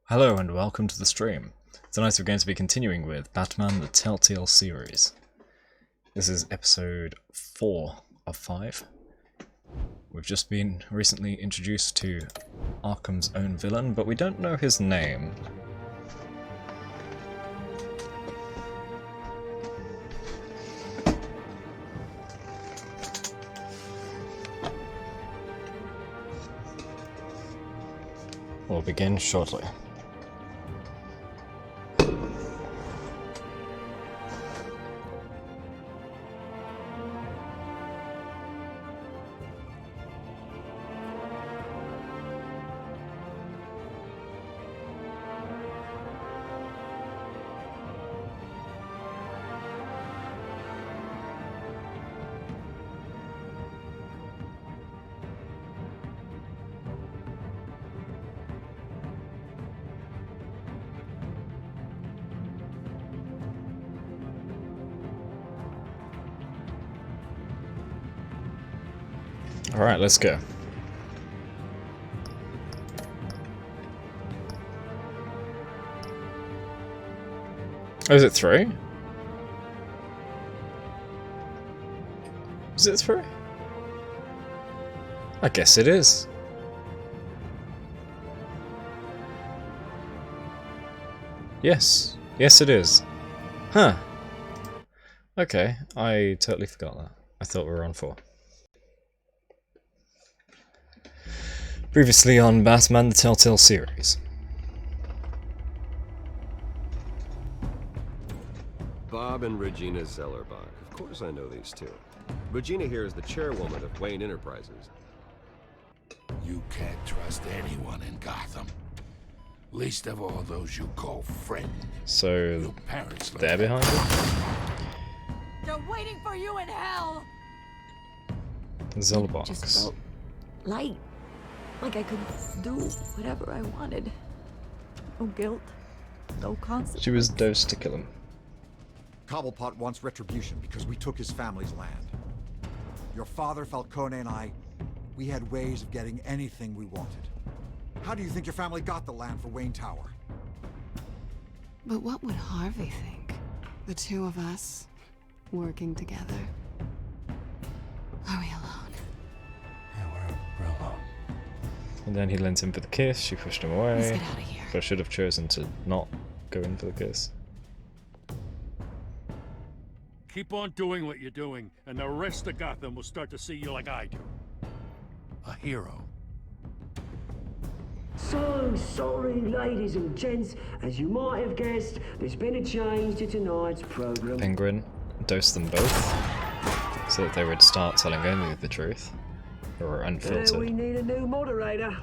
Hello and welcome to the stream. Tonight we're going to be continuing with Batman the Telltale series. This is episode 4 of 5. We've just been recently introduced to Arkham's own villain, but we don't know his name. We'll begin shortly. Alright, let's go. Oh, is it 3? Is it 3? I guess it is. Yes. Yes, it is. Huh. Okay, I totally forgot that. I thought we were on 4. Previously on Batman the Telltale series. Bob and Regina Zellerbach. Of course I know these two. Regina here is the chairwoman of Wayne Enterprises. You can't trust anyone in Gotham. Least of all those you call friend. So, Your parents they're behind it? They're waiting for you in hell! Zellerbachs. Just felt light. Like I could do whatever I wanted. No guilt. No consequence. She was dosed to kill him. Cobblepot wants retribution because we took his family's land. Your father, Falcone, and I, we had ways of getting anything we wanted. How do you think your family got the land for Wayne Tower? But what would Harvey think? The two of us, working together. Are we alone? Yeah, we're alone. And then he leant in for the kiss, she pushed him Let's away. get out of here. But I should have chosen to not go in for the kiss. Keep on doing what you're doing, and the rest of Gotham will start to see you like I do. A hero. So sorry, ladies and gents. As you might have guessed, there's been a change to tonight's program. Penguin dosed them both, so that they would start telling only the truth. Or We unfiltered. need a new moderator.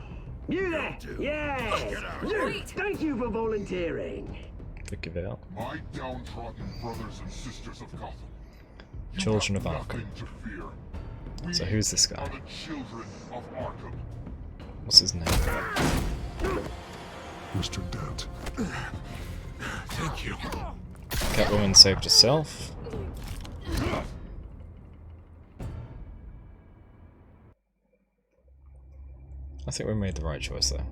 You there? Yeah. You. Thank you for volunteering. Figure it out. My downtrodden brothers and sisters of Gotham. Children of Arkham. Nothing to fear. We So who's this guy? are the children of Arkham. What's his name? Mr. Dent. Thank you. Catwoman saved herself. I think we made the right choice there.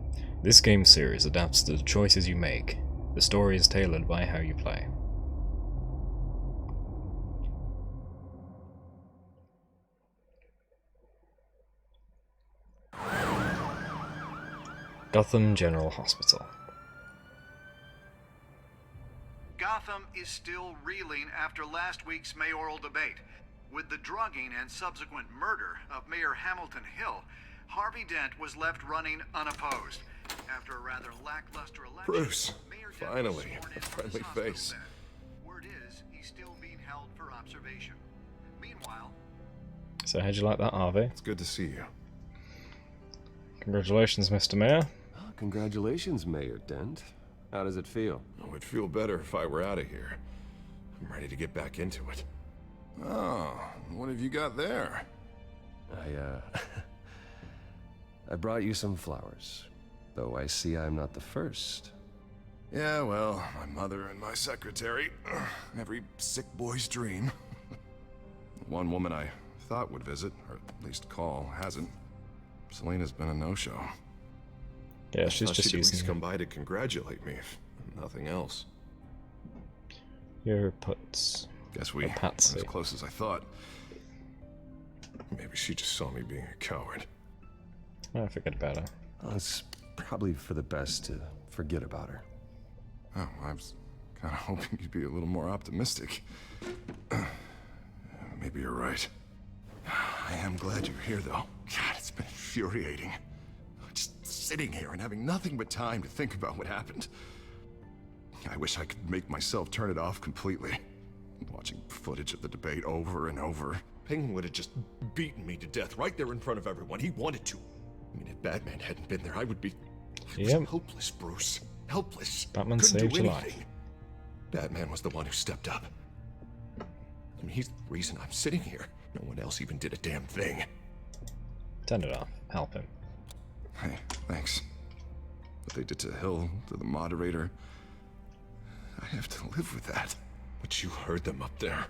This game series adapts to the choices you make. The story is tailored by how you play. Gotham General Hospital. Gotham is still reeling after last week's mayoral debate. With the drugging and subsequent murder of Mayor Hamilton Hill, Harvey Dent was left running unopposed. After a rather lackluster election, Bruce, Mayor Dent was finally, sworn a in friendly from his hospital face. bed. Word is, he's still being held for observation. Meanwhile, So how'd you like that, Harvey? It's good to see you. Congratulations, Mr. Mayor. Congratulations, Mayor Dent. How does it feel? It would feel better if I were out of here. I'm ready to get back into it. Oh, what have you got there? I brought you some flowers. Though I see I'm not the first. Yeah, well, my mother and my secretary. Every sick boy's dream. One woman I thought would visit, or at least call, hasn't. Selena's been a no-show. Yeah, I she's thought just she'd at least using come by to congratulate me, if nothing else. your puts. Guess we A were patsy. as close as I thought. Maybe she just saw me being a coward. Oh, forget about her. Well, it's probably for the best to forget about her. Oh, I was kind of hoping you'd be a little more optimistic. Maybe you're right. I am glad you're here, though. God, it's been infuriating. Just sitting here and having nothing but time to think about what happened. I wish I could make myself turn it off completely. Watching footage of the debate over and over. Penguin would have just beaten me to death right there in front of everyone. He wanted to. I mean, if Batman hadn't been there, I would be helpless, Bruce. Helpless. Batman Couldn't saved do your anything. life. Batman was the one who stepped up. I mean, he's the reason I'm sitting here. No one else even did a damn thing. Turn it off. Help him. Hey, thanks. What they did to Hill, to the moderator, I have to live with that. But you heard them up there.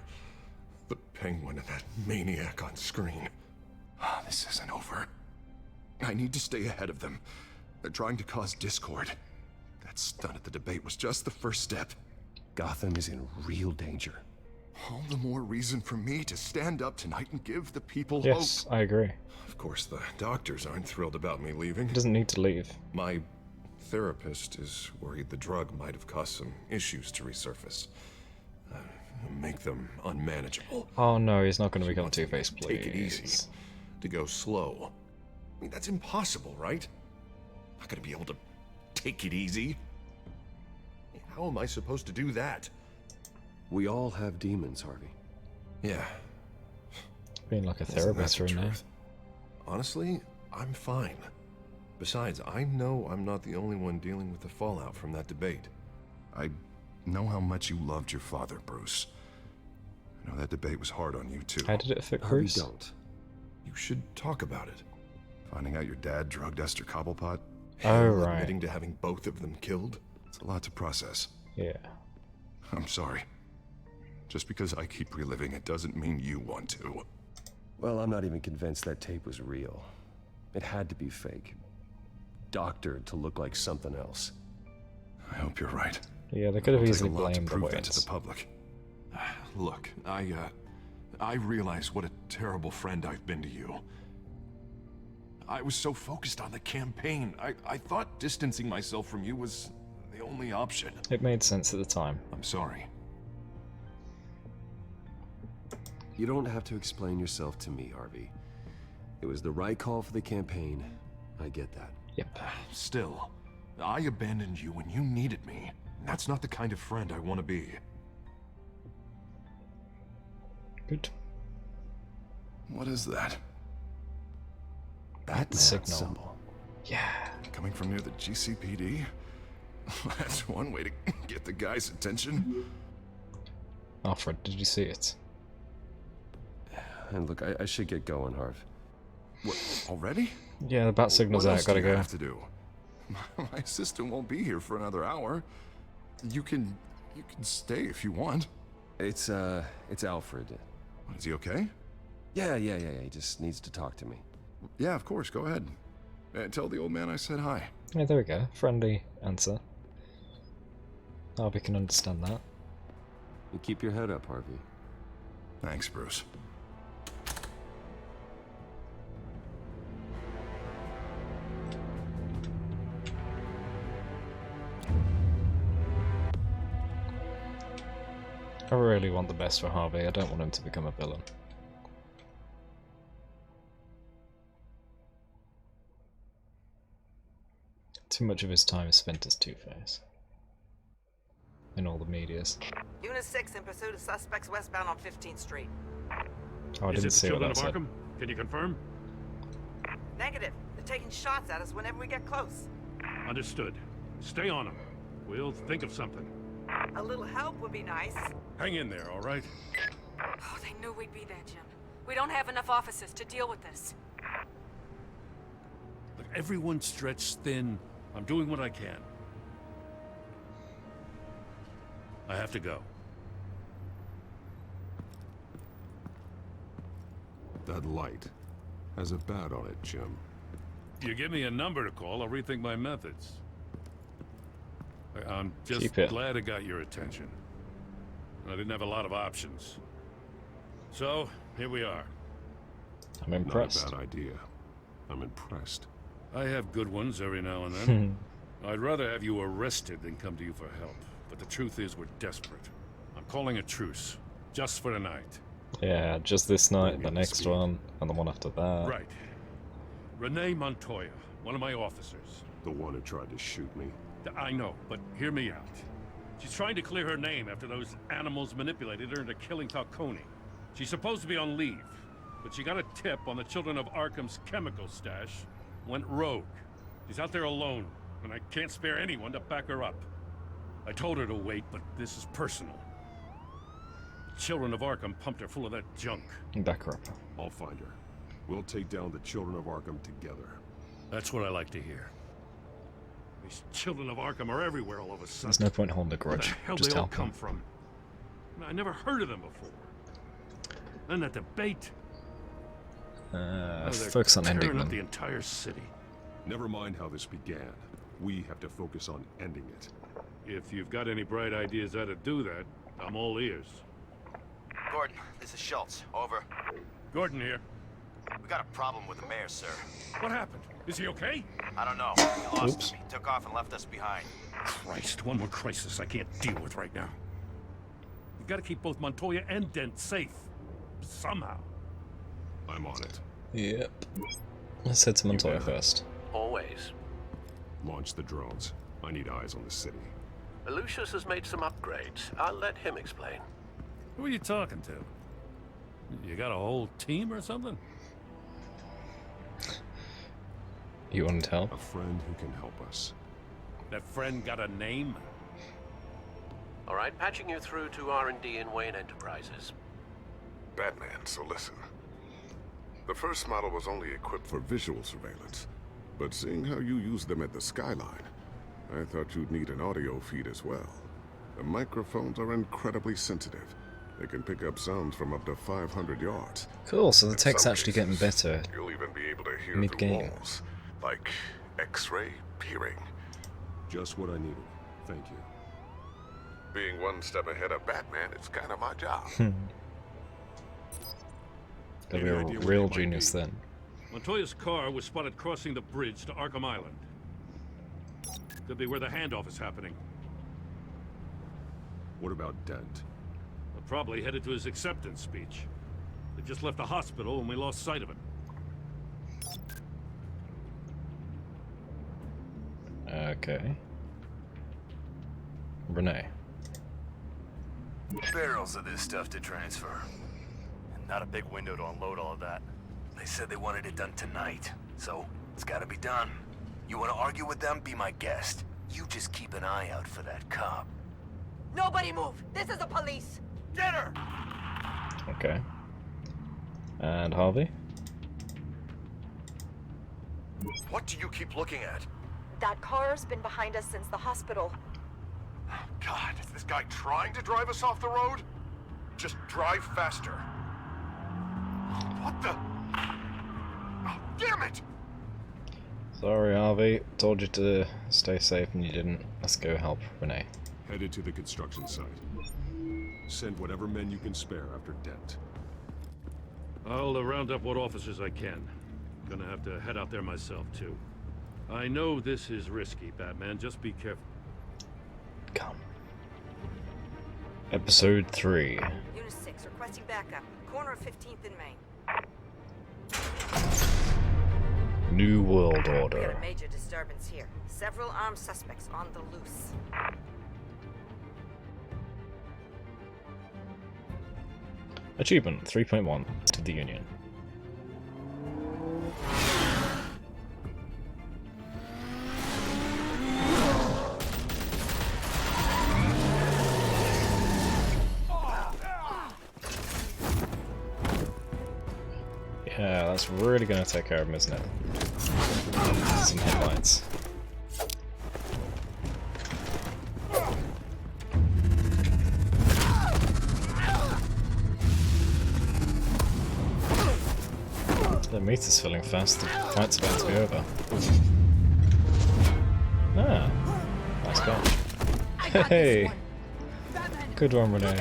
The Penguin and that maniac on screen. This isn't over. I need to stay ahead of them. They're trying to cause discord. That stunt at the debate was just the first step. Gotham is in real danger. All the more reason for me to stand up tonight and give the people Yes, hope. I agree. Of course, the doctors aren't thrilled about me leaving. He doesn't need to leave. My therapist is worried the drug might have caused some issues to resurface. Make them unmanageable. Oh no, he's not going to She become wants me to Two-Face, please. Take it easy. To go slow. I mean, that's impossible, right? Not gonna be able to take it easy. How am I supposed to do that? We all have demons, Harvey. Yeah. Being like a Isn't that therapist the right now. truth? Honestly, I'm fine. Besides, I know I'm not the only one dealing with the fallout from that debate. I know how much you loved your father, Bruce. I know that debate was hard on you, too. How did it affect Harvey, Bruce? don't. You should talk about it. Finding out your dad drugged Esther Cobblepot. Oh, Hill right. Admitting to having both of them killed. It's a lot to process. Yeah. I'm sorry. Just because I keep reliving it doesn't mean you want to. Well, I'm not even convinced that tape was real. It had to be fake. Doctored to look like something else. I hope you're right. Yeah, they could have It'll easily take a lot to blamed the prove that to Wits. the public. Look, I realize what a terrible friend I've been to you. I was so focused on the campaign. I thought distancing myself from you was the only option. It made sense at the time. I'm sorry. You don't have to explain yourself to me, Harvey. It was the right call for the campaign. I get that. Yep. Still, I abandoned you when you needed me. That's not the kind of friend I want to be. Good. What is that? Batman signal. symbol. Yeah. Coming from near the GCPD? That's one way to get the guy's attention. Alfred, did you see it? And look, I should get going, Harv. What, already? Yeah, the bat signal's What out, else gotta do you go. have to do? My assistant won't be here for another hour. You can stay if you want. It's Alfred. Is he okay? Yeah. He just needs to talk to me. Yeah, of course. Go ahead. Tell the old man I said hi. Yeah, there we go. Friendly answer. Harvey can understand that. You keep your head up, Harvey. Thanks, Bruce. I really want the best for Harvey. I don't want him to become a villain. Too much of his time is spent as Two-Face. In all the medias. Unit 6 in pursuit of suspects westbound on 15th Street. Oh, I Is didn't it the see what children that of said. Arkham? Can you confirm? Negative. They're taking shots at us whenever we get close. Understood. Stay on them. We'll think of something. A little help would be nice. Hang in there, all right? Oh, they knew we'd be there, Jim. We don't have enough officers to deal with this. Look, everyone's stretched thin. I'm doing what I can. I have to go. That light has a bat on it, Jim. You give me a number to call, I'll rethink my methods. I'm just Keep it. glad it got your attention. I didn't have a lot of options. So, here we are. I'm impressed. Not a bad idea. I'm impressed. I have good ones every now and then. I'd rather have you arrested than come to you for help. But the truth is, we're desperate. I'm calling a truce. Just for tonight. Yeah, just this night, the next one, and the one after that. Right. Renee Montoya, one of my officers. The one who tried to shoot me. I know, but hear me out. She's trying to clear her name after those animals manipulated her into killing Falcone. She's supposed to be on leave, but she got a tip on the Children of Arkham's chemical stash, went rogue. She's out there alone, and I can't spare anyone to back her up. I told her to wait, but this is personal. The Children of Arkham pumped her full of that junk. Back her up. I'll find her. We'll take down the Children of Arkham together. That's what I like to hear. These Children of Arkham are everywhere all of a sudden. There's no point holding a grudge. Where the hell Just they all help come them. from? I never heard of them before. Then that debate. They're Focus on ending tearing up them. the entire city. Never mind how this began. We have to focus on ending it. If you've got any bright ideas how to do that, I'm all ears. Gordon, this is Schultz. Over. Gordon here. We got a problem with the mayor, sir. What happened? Is he okay? I don't know. We lost him. He took off and left us behind. Christ, one more crisis I can't deal with right now. We've got to keep both Montoya and Dent safe. Somehow. I'm on it. Yep. Let's head to Montoya first. Always. Launch the drones. I need eyes on the city. Lucius has made some upgrades. I'll let him explain. Who are you talking to? You got a whole team or something? You want to help? A friend who can help us. That friend got a name? All right, patching you through to R&D in Wayne Enterprises. Batman, so listen. The first model was only equipped for visual surveillance, but seeing how you use them at the Skyline, I thought you'd need an audio feed as well. The microphones are incredibly sensitive. They can pick up sounds from up to 500 yards. Cool, so the In tech's some actually getting cases, better You'll even be able to hear mid-game. through walls, like X-ray peering. Just what I needed. Thank you. Being one step ahead of Batman, it's kind of my job. Gotta be a real genius then. Montoya's car was spotted crossing the bridge to Arkham Island. Could be where the handoff is happening. What about Dent? Probably headed to his acceptance speech. They just left the hospital and we lost sight of him. Okay. Renee. Barrels of this stuff to transfer. And not a big window to unload all of that. They said they wanted it done tonight, so it's gotta be done. You wanna argue with them? Be my guest. You just keep an eye out for that cop. Nobody move! This is the police! Get her! Okay. And Harvey? What do you keep looking at? That car's been behind us since the hospital. God, is this guy trying to drive us off the road? Just drive faster. What the? Oh, damn it! Sorry, Harvey. Told you to stay safe and you didn't. Let's go help Renee. Headed to the construction site. Send whatever men you can spare after Dent. I'll round up what officers I can. Gonna have to head out there myself, too. I know this is risky, Batman. Just be careful. Come. Episode 3. Unit 6, requesting backup. Corner of 15th and Main. New World We got Order. a major disturbance here. Several armed suspects on the loose. Achievement 3.1 to the Union. Yeah, that's really gonna take care of him, isn't it? Some headlights. The meter's filling fast. The fight's about to be over. Ah, nice catch. Hey, good one, Renee.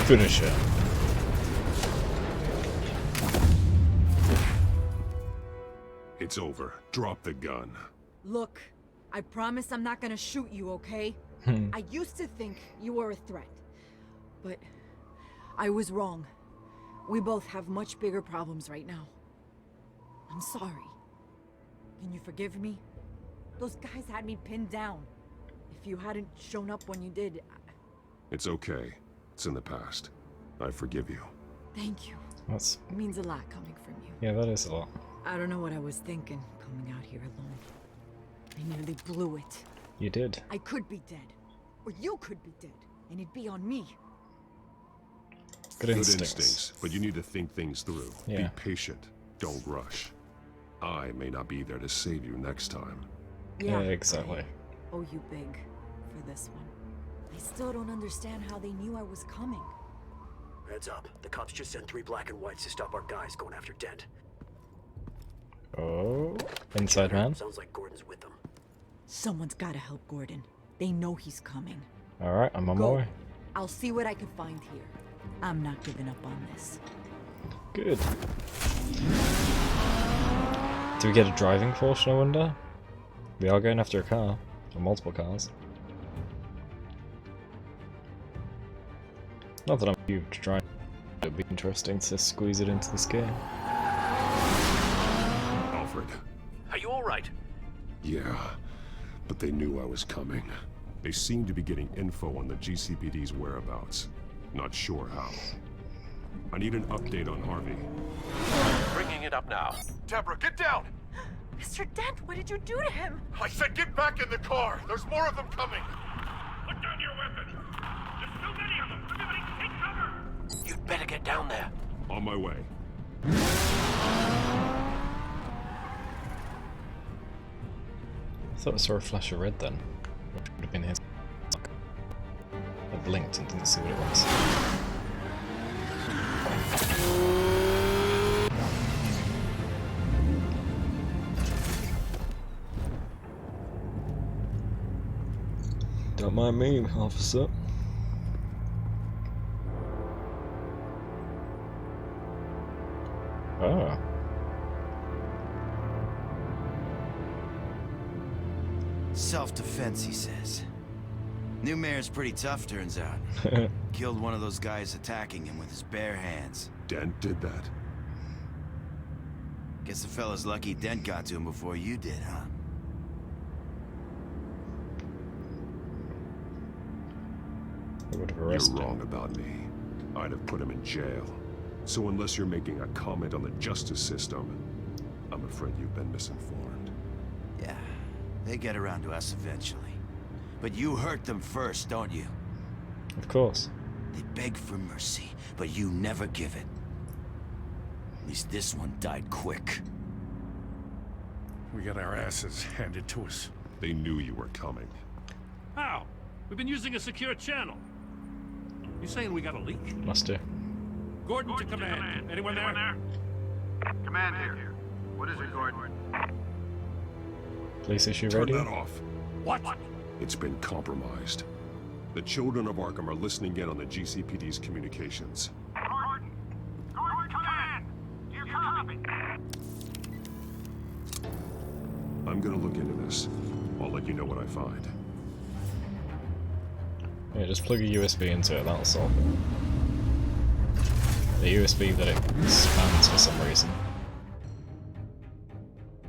Finisher. It's over. Drop the gun. Look, I promise I'm not gonna shoot you, okay? I used to think you were a threat, but I was wrong. We both have much bigger problems right now. I'm sorry. Can you forgive me? Those guys had me pinned down. If you hadn't shown up when you did... It's okay. It's in the past. I forgive you. Thank you. That's... It means a lot coming from you. Yeah, that is a lot. I don't know what I was thinking, coming out here alone. I nearly blew it. You did. I could be dead. Or you could be dead. And it'd be on me. Good instincts. But you need to think things through. Yeah. Be patient. Don't rush. I may not be there to save you next time. Yeah, exactly. Oh, you big for this one. I still don't understand how they knew I was coming. Heads up. The cops just sent 3 black and whites to stop our guys going after Dent. Oh, inside man. Sounds like Gordon's with them. Someone's gotta help Gordon. They know he's coming. Alright, I'm on my way. I'll see what I can find here. I'm not giving up on this. Good. Do we get a driving portion, I wonder? We are going after a car. Or multiple cars. Not that I'm a huge driver. It would be interesting to squeeze it into this game. Alfred. Are you alright? Yeah, but they knew I was coming. They seem to be getting info on the GCPD's whereabouts. Not sure how. I need an update on Harvey. Bringing it up now. Deborah, get down! Mr. Dent, what did you do to him? I said get back in the car! There's more of them coming! Put down your weapon! There's too many of them! Everybody take cover! You'd better get down there. On my way. I thought I saw a flash of red then. Which would have been his. I blinked and didn't see what it was. Don't mind me, officer. Oh. Self-defense, he says. New mayor's pretty tough, turns out. Killed one of those guys attacking him with his bare hands. Dent did that? Guess the fella's lucky Dent got to him before you did, huh? You're wrong about me. I'd have put him in jail. So unless you're making a comment on the justice system, I'm afraid you've been misinformed. Yeah, they get around to us eventually. But you hurt them first, don't you? Of course. They beg for mercy, but you never give it. At least this one died quick. We got our asses handed to us. They knew you were coming. How? We've been using a secure channel. You saying we got a leak? Must do. Gordon to command. Anyone there? Command here. What is it, Gordon? Police issue Turn radio? that off. What? It's been compromised. The children of Arkham are listening in on the GCPD's communications. Gordon! Gordon, command! Do you copy? I'm gonna look into this. I'll let you know what I find. Yeah, just plug a USB into it, that'll solve it. The USB that it expands for some reason.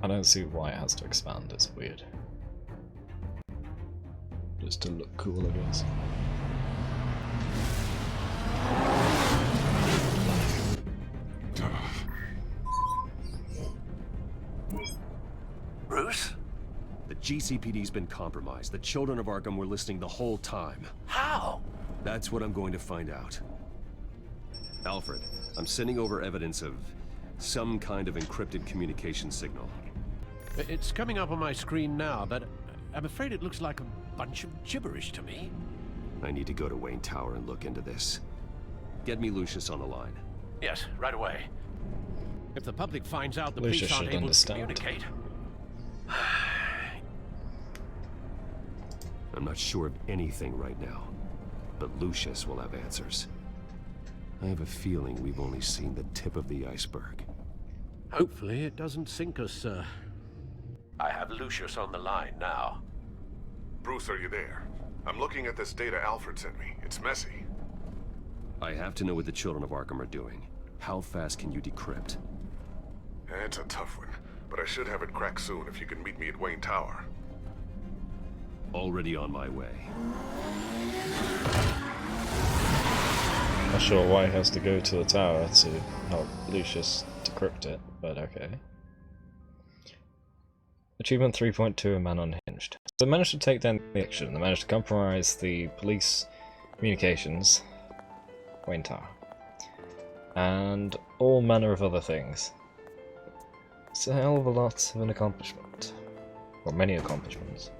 I don't see why it has to expand, it's weird. Just to look cool, I guess. Bruce? The GCPD's been compromised. The children of Arkham were listening the whole time. How? That's what I'm going to find out. Alfred, I'm sending over evidence of some kind of encrypted communication signal. It's coming up on my screen now, but I'm afraid it looks like a bunch of gibberish to me. I need to go to Wayne Tower and look into this. Get me Lucius on the line. Yes, right away. If the public finds out the Lucius police aren't should able understand. to communicate... I'm not sure of anything right now, but Lucius will have answers. I have a feeling we've only seen the tip of the iceberg. Hopefully it doesn't sink us, sir. I have Lucius on the line now. Bruce, are you there? I'm looking at this data Alfred sent me. It's messy. I have to know what the children of Arkham are doing. How fast can you decrypt? It's a tough one, but I should have it cracked soon if you can meet me at Wayne Tower. Already on my way. Not sure why he has to go to the tower to help Lucius decrypt it, but okay. Achievement 3.2, a man unhinged. So they managed to take down the action. They managed to compromise the police communications, Wayne Tower, and all manner of other things. It's a hell of a lot of an accomplishment, or many accomplishments.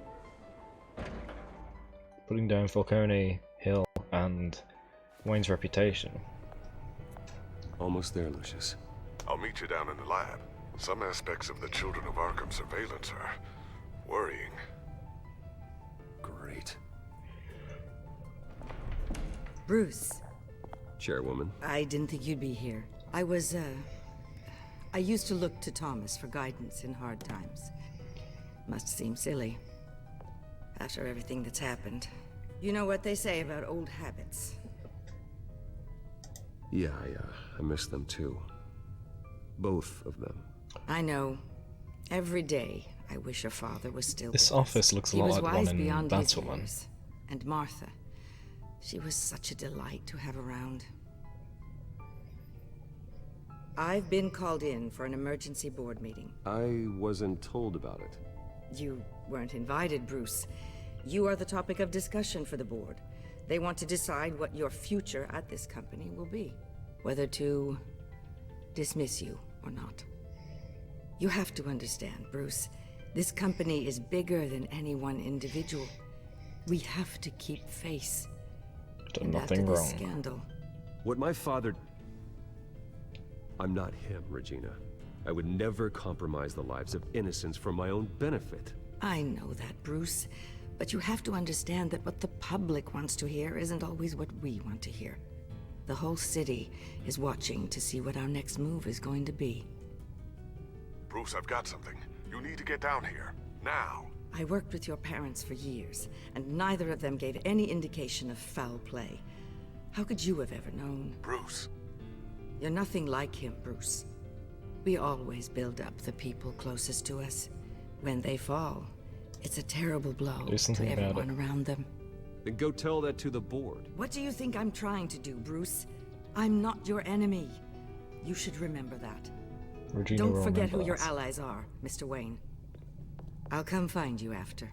Putting down Falcone, Hill, and Wayne's reputation. Almost there, Lucius. I'll meet you down in the lab. Some aspects of the Children of Arkham surveillance are worrying. Great. Bruce. Chairwoman. I didn't think you'd be here. I used to look to Thomas for guidance in hard times. Must seem silly. After everything that's happened. You know what they say about old habits. Yeah, I miss them too. Both of them. I know. Every day, I wish your father was still This with us. office looks a He lot was like the wise one in beyond his Batwoman. years. And Martha. She was such a delight to have around. I've been called in for an emergency board meeting. I wasn't told about it. You weren't invited, Bruce. You are the topic of discussion for the board. They want to decide what your future at this company will be. Whether to dismiss you or not. You have to understand, Bruce. This company is bigger than any one individual. We have to keep face. Done And after nothing this wrong. scandal, What my father... I'm not him, Regina. I would never compromise the lives of innocents for my own benefit. I know that, Bruce. But you have to understand that what the public wants to hear isn't always what we want to hear. The whole city is watching to see what our next move is going to be. Bruce, I've got something. You need to get down here. Now. I worked with your parents for years, and neither of them gave any indication of foul play. How could you have ever known? Bruce. You're nothing like him, Bruce. We always build up the people closest to us. When they fall, it's a terrible blow Do to something about everyone it. around them. Then go tell that to the board. What do you think I'm trying to do, Bruce? I'm not your enemy. You should remember that. Regina Don't will forget remember who your that. allies are, Mr. Wayne. I'll come find you after.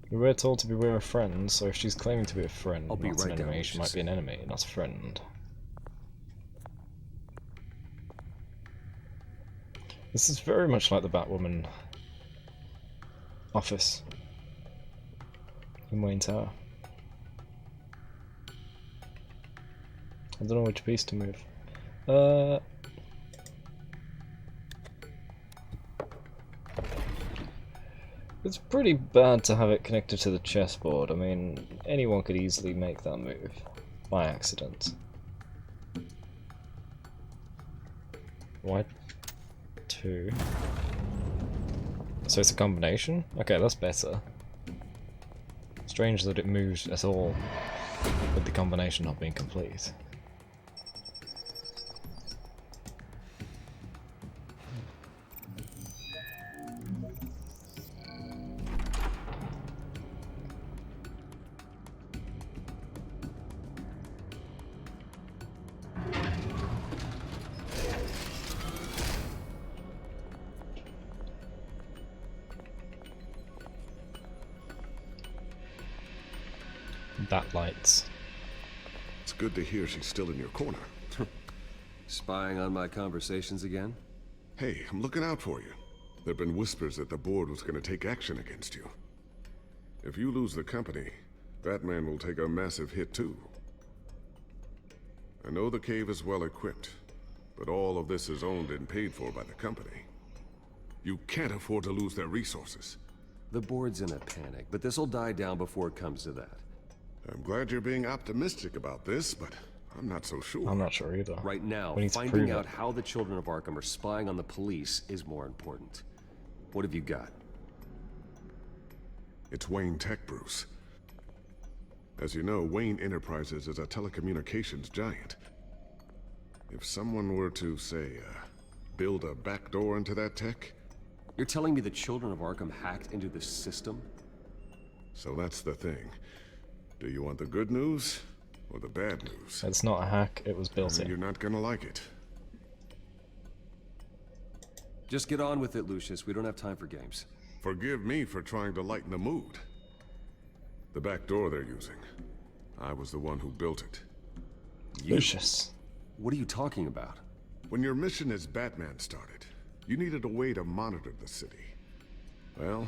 We were told to beware of friends, so if she's claiming to be a friend, I'll be not right an down, enemy, she might Lucius. be an enemy, not a friend. This is very much like the Batwoman office in Wayne Tower. I don't know which piece to move. It's pretty bad to have it connected to the chessboard. I mean, anyone could easily make that move by accident. Why 2? So it's a combination? Okay, that's better. Strange that it moves at all with the combination not being complete. That lights. It's good to hear she's still in your corner. Spying on my conversations again? Hey, I'm looking out for you. There have been whispers that the board was going to take action against you. If you lose the company, Batman will take a massive hit too. I know the cave is well equipped, but all of this is owned and paid for by the company. You can't afford to lose their resources. The board's in a panic, but this'll die down before it comes to that. I'm glad you're being optimistic about this, but I'm not so sure. I'm not sure either. Right now, We need to finding prove out it. how the children of Arkham are spying on the police is more important. What have you got? It's Wayne Tech, Bruce. As you know, Wayne Enterprises is a telecommunications giant. If someone were to, say, build a backdoor into that tech... You're telling me the children of Arkham hacked into the system? So that's the thing. Do you want the good news or the bad news? It's not a hack, it was built in. You're not gonna like it. Just get on with it, Lucius. We don't have time for games. Forgive me for trying to lighten the mood. The back door they're using, I was the one who built it. Lucius. What are you talking about? When your mission as Batman started, you needed a way to monitor the city. Well,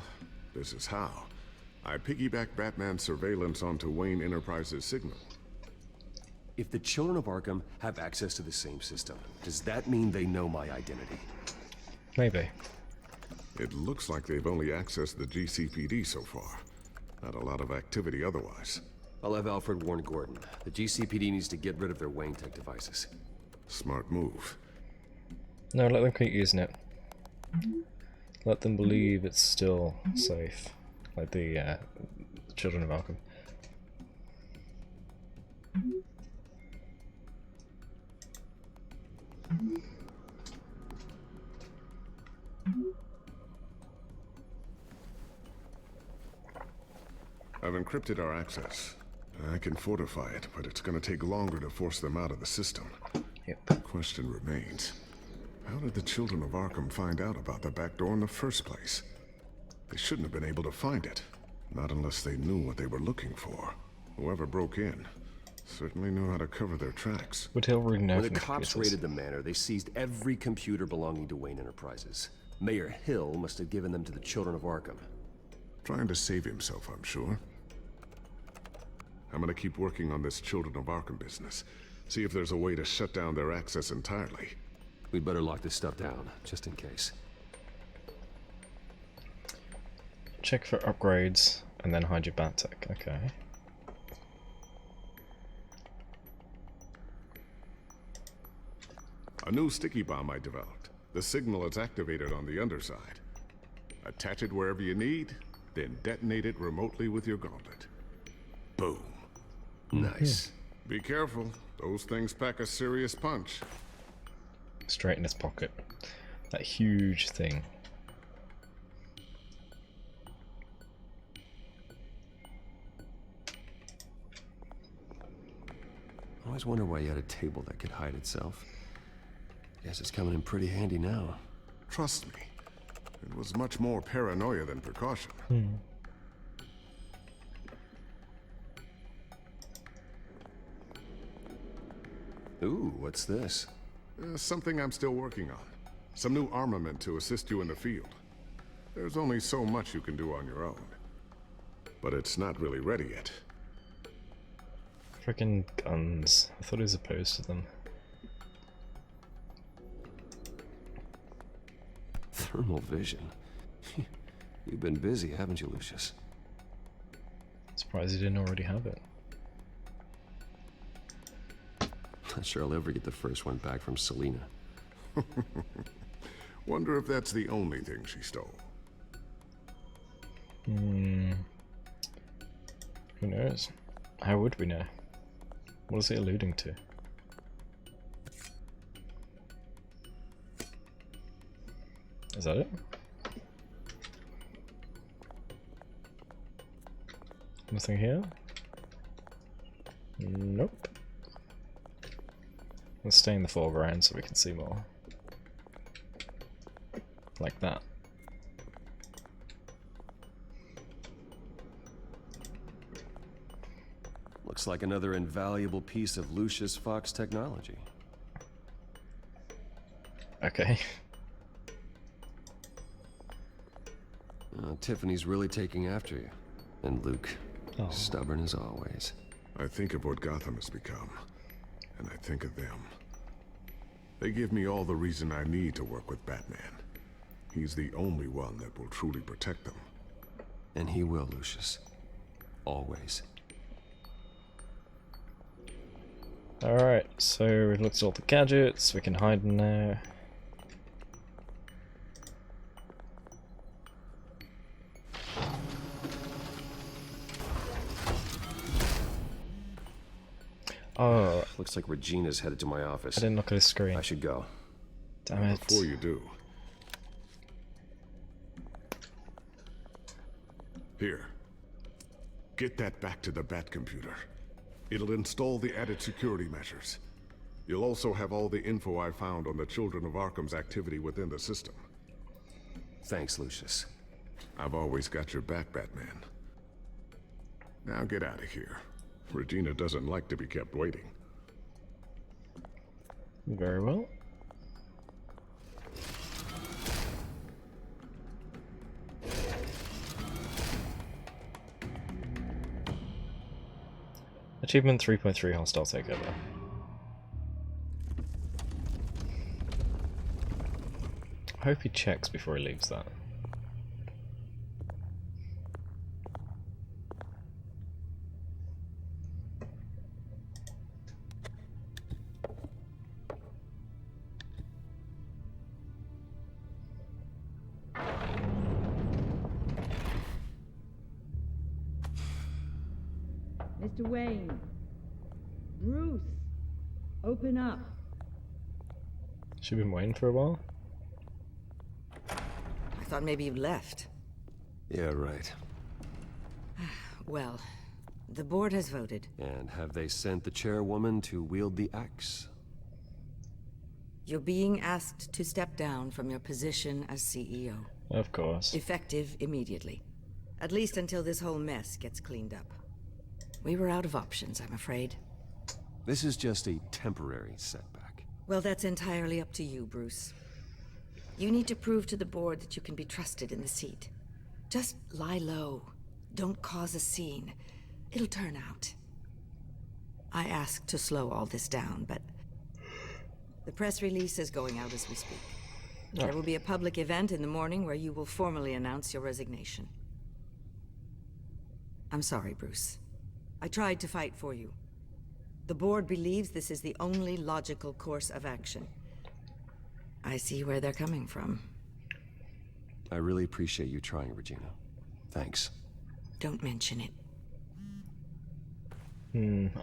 this is how. I piggybacked Batman's surveillance onto Wayne Enterprises' signal. If the children of Arkham have access to the same system, does that mean they know my identity? Maybe. It looks like they've only accessed the GCPD so far. Not a lot of activity otherwise. I'll have Alfred warn Gordon. The GCPD needs to get rid of their Wayne Tech devices. Smart move. No, let them keep using it. Let them believe it's still safe. Like the children of Arkham. I've encrypted our access. I can fortify it, but it's gonna take longer to force them out of the system. Yep. The question remains, how did the children of Arkham find out about the back door in the first place? They shouldn't have been able to find it. Not unless they knew what they were looking for. Whoever broke in certainly knew how to cover their tracks. Would Hill really know When from the cops computers? raided the manor, they seized every computer belonging to Wayne Enterprises. Mayor Hill must have given them to the children of Arkham. Trying to save himself, I'm sure. I'm gonna keep working on this Children of Arkham business. See if there's a way to shut down their access entirely. We'd better lock this stuff down, just in case. Check for upgrades and then hide your bat tech. Okay. A new sticky bomb I developed. The signal is activated on the underside. Attach it wherever you need, then detonate it remotely with your gauntlet. Boom. Nice. Be careful. Those things pack a serious punch. Straight in his pocket. That huge thing. I always wonder why you had a table that could hide itself. Guess it's coming in pretty handy now. Trust me. It was much more paranoia than precaution. Ooh, what's this? Something I'm still working on. Some new armament to assist you in the field. There's only so much you can do on your own. But it's not really ready yet. Frickin' guns. I thought he was opposed to them. Thermal vision. You've been busy, haven't you, Lucius? Surprised he didn't already have it. Not sure I'll ever get the first one back from Selina. Wonder if that's the only thing she stole. Who knows? How would we know? What is he alluding to? Is that it? Nothing here? Nope. Let's stay in the foreground so we can see more. Like that. Looks like another invaluable piece of Lucius Fox technology. Okay. Tiffany's really taking after you. And Luke. Oh. Stubborn as always. I think of what Gotham has become, and I think of them. They give me all the reason I need to work with Batman. He's the only one that will truly protect them. And he will, Lucius. Always. Alright, so we've looked at all the gadgets, we can hide now. Oh, looks like Regina's headed to my office. I didn't look at his screen. I should go. Damn it. Before you do, here, get that back to the Bat computer. It'll install the added security measures. You'll also have all the info I found on the Children of Arkham's activity within the system. Thanks, Lucius. I've always got your back, Batman. Now get out of here. Regina doesn't like to be kept waiting. Very well. Achievement 3.3 hostile takeover. I hope he checks before he leaves that. Mr. Wayne. Bruce. Open up. She's been waiting for a while. I thought maybe you left. Yeah, right. Well, the board has voted. And have they sent the chairwoman to wield the axe? You're being asked to step down from your position as CEO. Of course. Effective immediately. At least until this whole mess gets cleaned up. We were out of options, I'm afraid. This is just a temporary setback. Well, that's entirely up to you, Bruce. You need to prove to the board that you can be trusted in the seat. Just lie low. Don't cause a scene. It'll turn out. I asked to slow all this down, but the press release is going out as we speak. Oh. There will be a public event in the morning where you will formally announce your resignation. I'm sorry, Bruce. I tried to fight for you. The board believes this is the only logical course of action. I see where they're coming from. I really appreciate you trying, Regina. Thanks. Don't mention it.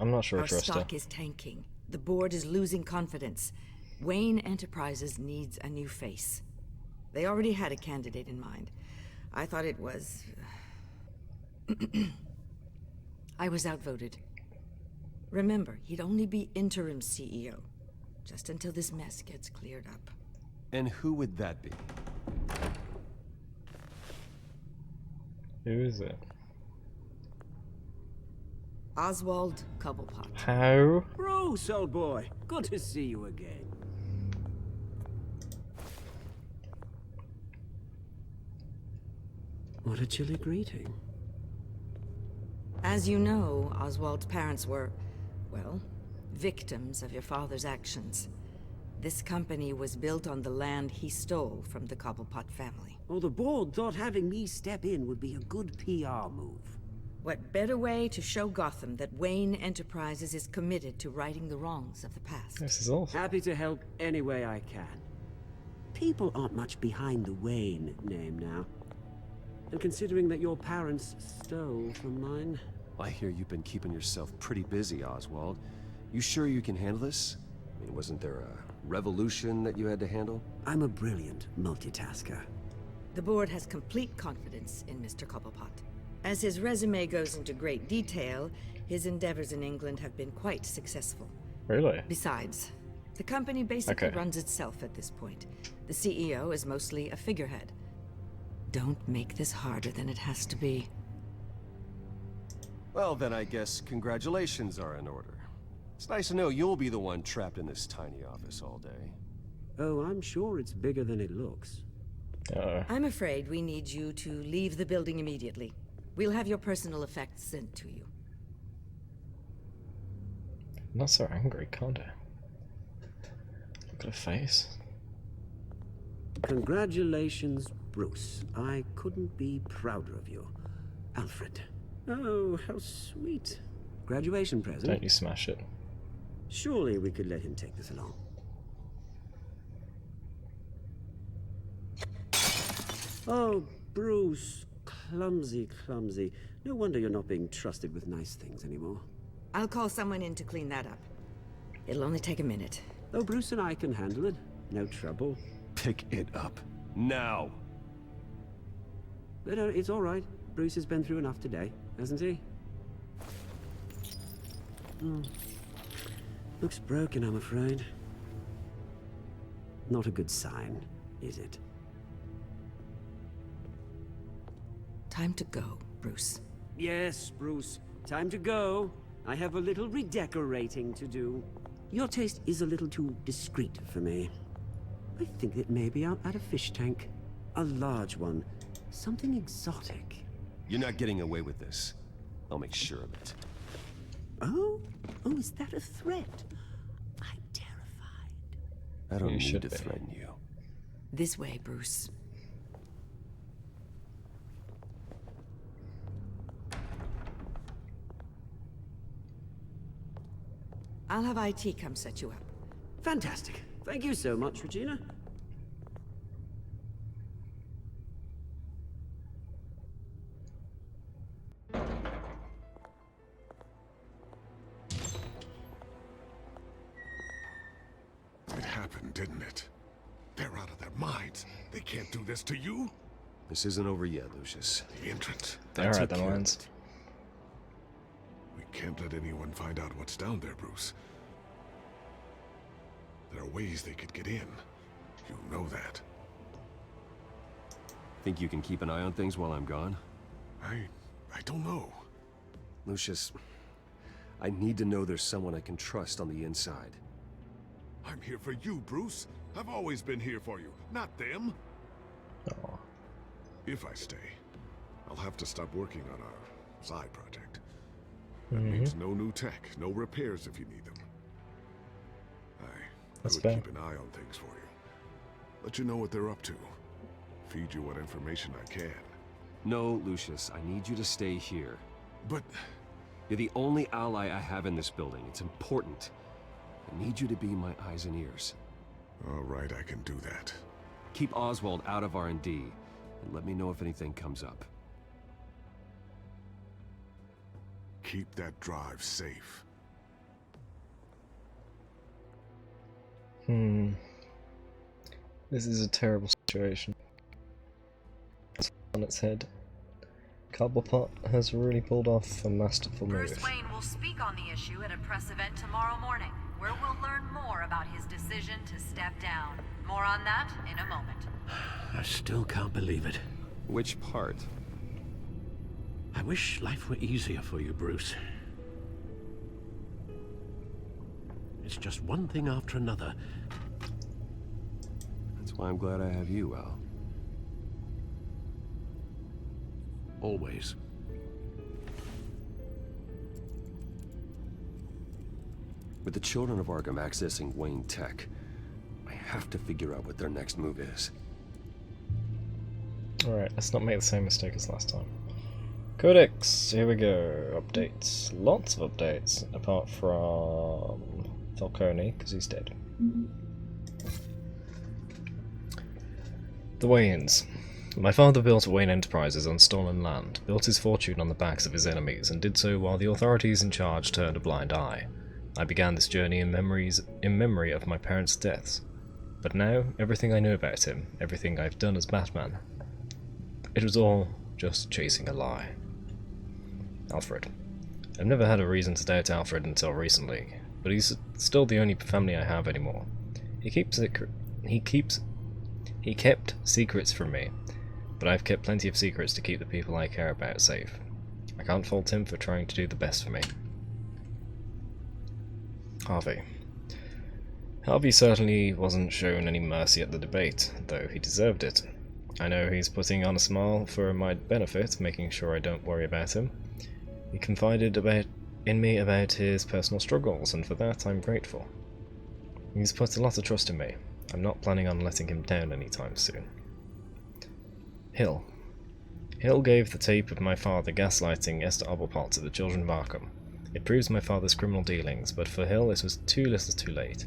I'm not sure I Our trust her. stock is tanking. The board is losing confidence. Wayne Enterprises needs a new face. They already had a candidate in mind. I thought it was... I was outvoted. Remember, he'd only be interim CEO, just until this mess gets cleared up. And who would that be? Who is it? Oswald Cobblepot. How? Bruce, old boy. Good to see you again. What a chilly greeting. As you know, Oswald's parents were, well, victims of your father's actions. This company was built on the land he stole from the Cobblepot family. Oh, the board thought having me step in would be a good PR move. What better way to show Gotham that Wayne Enterprises is committed to righting the wrongs of the past? This is awful. Happy to help any way I can. People aren't much behind the Wayne name now. And considering that your parents stole from mine... I hear you've been keeping yourself pretty busy, Oswald. You sure you can handle this? I mean, wasn't there a revolution that you had to handle? I'm a brilliant multitasker. The board has complete confidence in Mr. Cobblepot. As his resume goes into great detail, his endeavors in England have been quite successful. Really? Besides, the company basically runs itself at this point. The CEO is mostly a figurehead. Don't make this harder than it has to be. Well, then I guess congratulations are in order. It's nice to know you'll be the one trapped in this tiny office all day. Oh, I'm sure it's bigger than it looks. I'm afraid we need you to leave the building immediately. We'll have your personal effects sent to you. I'm not so angry, can't I? Look at her face. Congratulations, Bruce. I couldn't be prouder of you. Alfred. Oh, how sweet. Graduation present. Don't you smash it. Surely we could let him take this along. Oh, Bruce. Clumsy, clumsy. No wonder you're not being trusted with nice things anymore. I'll call someone in to clean that up. It'll only take a minute. Oh, Bruce and I can handle it. No trouble. Pick it up. Now! No, it's all right. Bruce has been through enough today, hasn't he? Looks broken, I'm afraid. Not a good sign, is it? Time to go, Bruce. Yes, Bruce. Time to go. I have a little redecorating to do. Your taste is a little too discreet for me. I think that maybe I'll add a fish tank. A large one. Something exotic. You're not getting away with this. I'll make sure of it. Oh? Oh, is that a threat? I'm terrified. I don't You need should to be. threaten you. This way, Bruce. I'll have IT come set you up. Fantastic. Thank you so much, Regina. It happened, didn't it? They're out of their minds. They can't do this to you. This isn't over yet, Lucius. The entrance. They're at the lines. We can't let anyone find out what's down there, Bruce. There are ways they could get in. You know that. Think you can keep an eye on things while I'm gone? I don't know. Lucius, I need to know there's someone I can trust on the inside. I'm here for you, Bruce. I've always been here for you, not them. Oh. If I stay, I'll have to stop working on our side project. That means no new tech, no repairs if you need them. I That's would fair. keep an eye on things for you. Let you know what they're up to. Feed you what information I can. No, Lucius, I need you to stay here. But you're the only ally I have in this building. It's important. I need you to be my eyes and ears. All right, I can do that. Keep Oswald out of R&D, and let me know if anything comes up. Keep that drive safe. This is a terrible situation. It's on its head. Cobblepot has really pulled off a masterful move. Bruce Wayne will speak on the issue at a press event tomorrow morning, where we'll learn more about his decision to step down. More on that in a moment. I still can't believe it. Which part? I wish life were easier for you, Bruce. It's just one thing after another. That's why I'm glad I have you, Al. Always. With the children of Arkham accessing Wayne Tech, I have to figure out what their next move is. Alright, let's not make the same mistake as last time. Codex, here we go. Updates. Lots of updates, apart from Falcone, because he's dead. The Waynes. My father built Wayne Enterprises on stolen land, built his fortune on the backs of his enemies, and did so while the authorities in charge turned a blind eye. I began this journey in memory of my parents' deaths. But now, everything I know about him, everything I've done as Batman, it was all just chasing a lie. Alfred. I've never had a reason to doubt Alfred until recently, but he's still the only family I have anymore. He kept secrets from me, but I've kept plenty of secrets to keep the people I care about safe. I can't fault him for trying to do the best for me. Harvey. Harvey certainly wasn't shown any mercy at the debate, though he deserved it. I know he's putting on a smile for my benefit, making sure I don't worry about him. He confided in me about his personal struggles, and for that I'm grateful. He's put a lot of trust in me. I'm not planning on letting him down anytime soon. Hill. Hill gave the tape of my father gaslighting s2of2 to the children of Arkham. It proves my father's criminal dealings, but for Hill it was too little too late.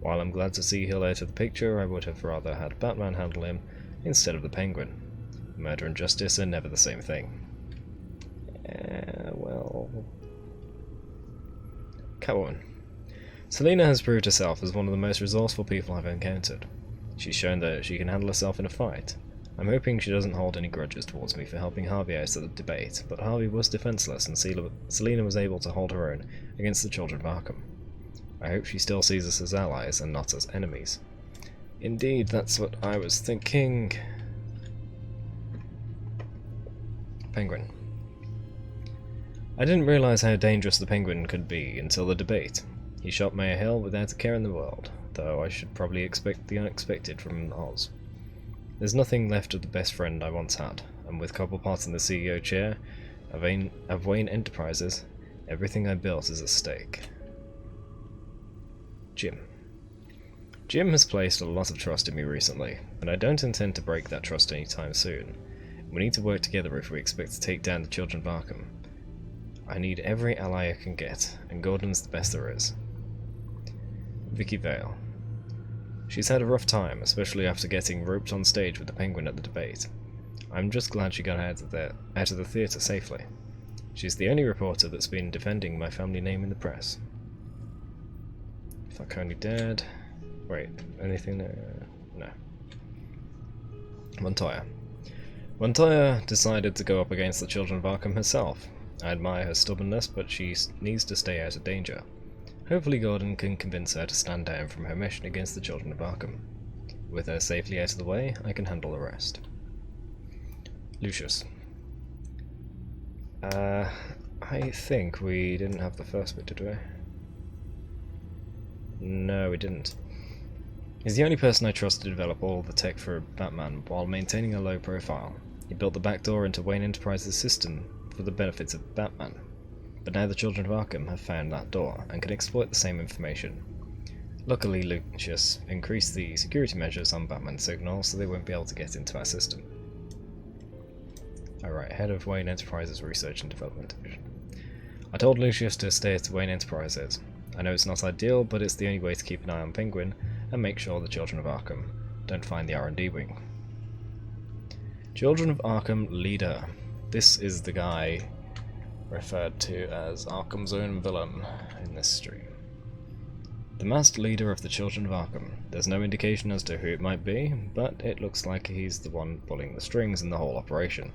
While I'm glad to see Hill out of the picture, I would have rather had Batman handle him instead of the Penguin. Murder and justice are never the same thing. Well... Catwoman. Selina has proved herself as one of the most resourceful people I've encountered. She's shown that she can handle herself in a fight. I'm hoping she doesn't hold any grudges towards me for helping Harvey out at the debate, but Harvey was defenseless and Selina was able to hold her own against the children of Arkham. I hope she still sees us as allies and not as enemies. Indeed, that's what I was thinking. Penguin. I didn't realise how dangerous the Penguin could be until the debate. He shot Mayor Hill without a care in the world, though I should probably expect the unexpected from Oz. There's nothing left of the best friend I once had, and with Cobblepot in the CEO chair of Wayne Enterprises, everything I built is at stake. Jim. Jim has placed a lot of trust in me recently, and I don't intend to break that trust anytime soon. We need to work together if we expect to take down the children of Arkham. I need every ally I can get, and Gordon's the best there is. Vicky Vale. She's had a rough time, especially after getting roped on stage with the Penguin at the debate. I'm just glad she got out of the theatre safely. She's the only reporter that's been defending my family name in the press. Falcone dead. Wait, anything there? No. Montoya. Montoya decided to go up against the children of Arkham herself. I admire her stubbornness, but she needs to stay out of danger. Hopefully Gordon can convince her to stand down from her mission against the children of Arkham. With her safely out of the way, I can handle the rest. Lucius. I think we didn't have the first bit, did we? No, we didn't. He's the only person I trust to develop all the tech for Batman while maintaining a low profile. He built the backdoor into Wayne Enterprises' system for the benefits of Batman. But now the children of Arkham have found that door and can exploit the same information. Luckily, Lucius increased the security measures on Batman's signal so they won't be able to get into our system. Alright, head of Wayne Enterprises Research and Development Division. I told Lucius to stay at Wayne Enterprises. I know it's not ideal, but it's the only way to keep an eye on Penguin and make sure the children of Arkham don't find the R&D wing. Children of Arkham Leader. This is the guy referred to as Arkham's own villain in this stream. The masked leader of the Children of Arkham. There's no indication as to who it might be, but it looks like he's the one pulling the strings in the whole operation.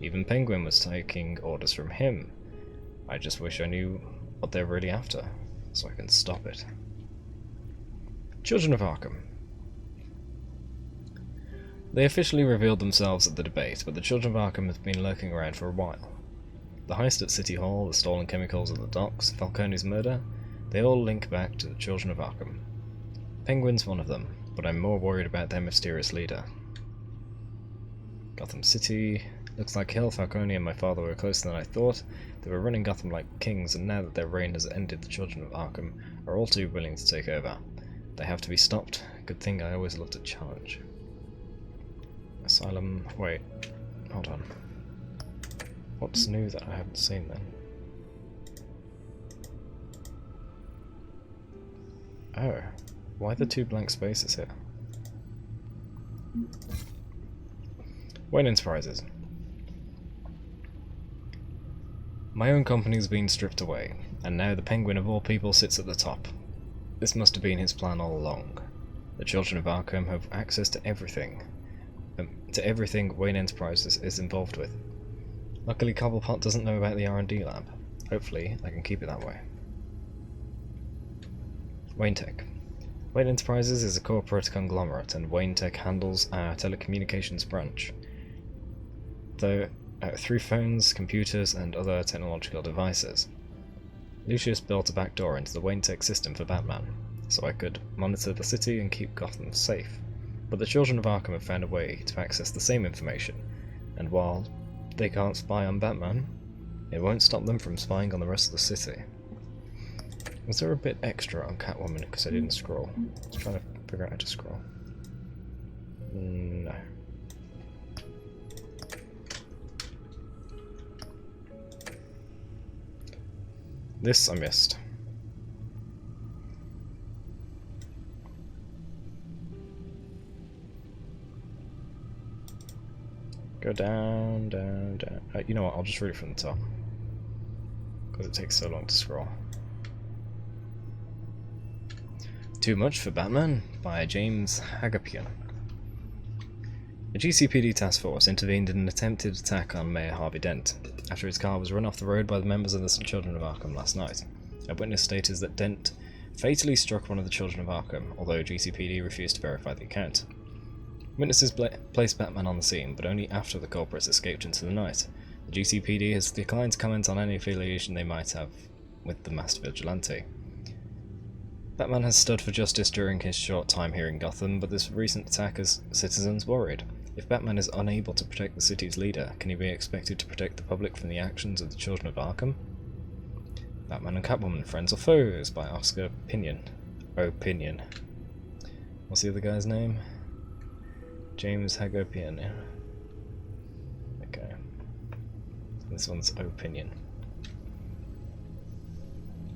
Even Penguin was taking orders from him. I just wish I knew what they're really after, so I can stop it. Children of Arkham. They officially revealed themselves at the debate, but the Children of Arkham have been lurking around for a while. The heist at City Hall, the stolen chemicals at the docks, Falcone's murder, they all link back to the Children of Arkham. Penguin's one of them, but I'm more worried about their mysterious leader. Gotham City. Looks like Hill, Falcone and my father were closer than I thought. They were running Gotham like kings, and now that their reign has ended, the Children of Arkham are all too willing to take over. They have to be stopped. Good thing I always looked at challenge. Asylum. Wait. Hold on. What's new that I haven't seen then? Oh. Why the two blank spaces here? Wayne Enterprises. My own company's been stripped away, and now the Penguin of all people sits at the top. This must have been his plan all along. The Children of Arkham have access to everything. Wayne Enterprises is involved with. Luckily Cobblepot doesn't know about the R&D lab. Hopefully I can keep it that way. Wayne Tech. Wayne Enterprises is a corporate conglomerate, and Wayne Tech handles our telecommunications branch. Through phones, computers, and other technological devices. Lucius built a backdoor into the Wayne Tech system for Batman, so I could monitor the city and keep Gotham safe. But the children of Arkham have found a way to access the same information, and while they can't spy on Batman, it won't stop them from spying on the rest of the city. Was there a bit extra on Catwoman because I didn't scroll? I was trying to figure out how to scroll. No. This I missed. Go down, down, down. You know what, I'll just read it from the top. Because it takes so long to scroll. Too Much for Batman by James Hagapian. A GCPD task force intervened in an attempted attack on Mayor Harvey Dent after his car was run off the road by the members of the Children of Arkham last night. A witness stated that Dent fatally struck one of the Children of Arkham, although GCPD refused to verify the account. Witnesses placed Batman on the scene, but only after the culprits escaped into the night. The GCPD has declined to comment on any affiliation they might have with the masked vigilante. Batman has stood for justice during his short time here in Gotham, but this recent attack has citizens worried. If Batman is unable to protect the city's leader, can he be expected to protect the public from the actions of the Children of Arkham? Batman and Catwoman, Friends or Foes by Oscar Opinion. What's the other guy's name? James Hagopian. Okay. This one's Opinion.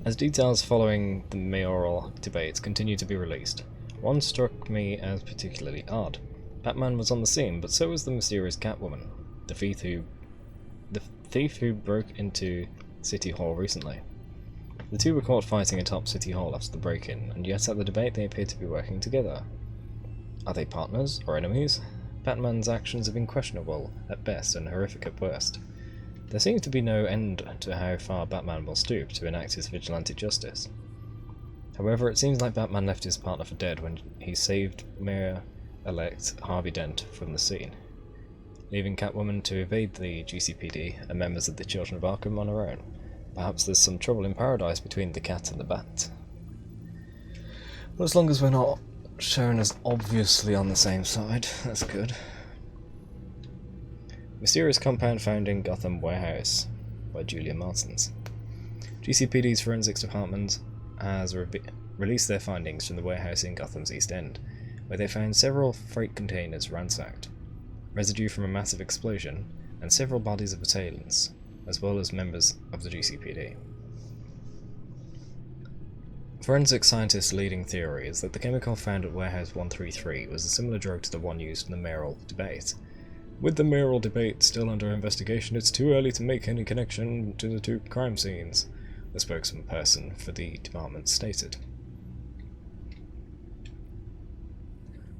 As details following the mayoral debates continue to be released, one struck me as particularly odd. Batman was on the scene, but so was the mysterious Catwoman, the thief who broke into City Hall recently. The two were caught fighting atop City Hall after the break-in, and yet at the debate they appear to be working together. Are they partners or enemies? Batman's actions have been questionable at best and horrific at worst. There seems to be no end to how far Batman will stoop to enact his vigilante justice. However, it seems like Batman left his partner for dead when he saved Mayor-elect Harvey Dent from the scene, leaving Catwoman to evade the GCPD and members of the Children of Arkham on her own. Perhaps there's some trouble in paradise between the cat and the bat. But as long as we're not shown as obviously on the same side, that's good. Mysterious compound found in Gotham Warehouse by Julia Martins. GCPD's Forensics Department has released their findings from the warehouse in Gotham's East End, where they found several freight containers ransacked, residue from a massive explosion, and several bodies of assailants, as well as members of the GCPD. Forensic scientists' leading theory is that the chemical found at Warehouse 133 was a similar drug to the one used in the mayoral debate. With the mayoral debate still under investigation, it's too early to make any connection to the two crime scenes, the spokesperson for the department stated.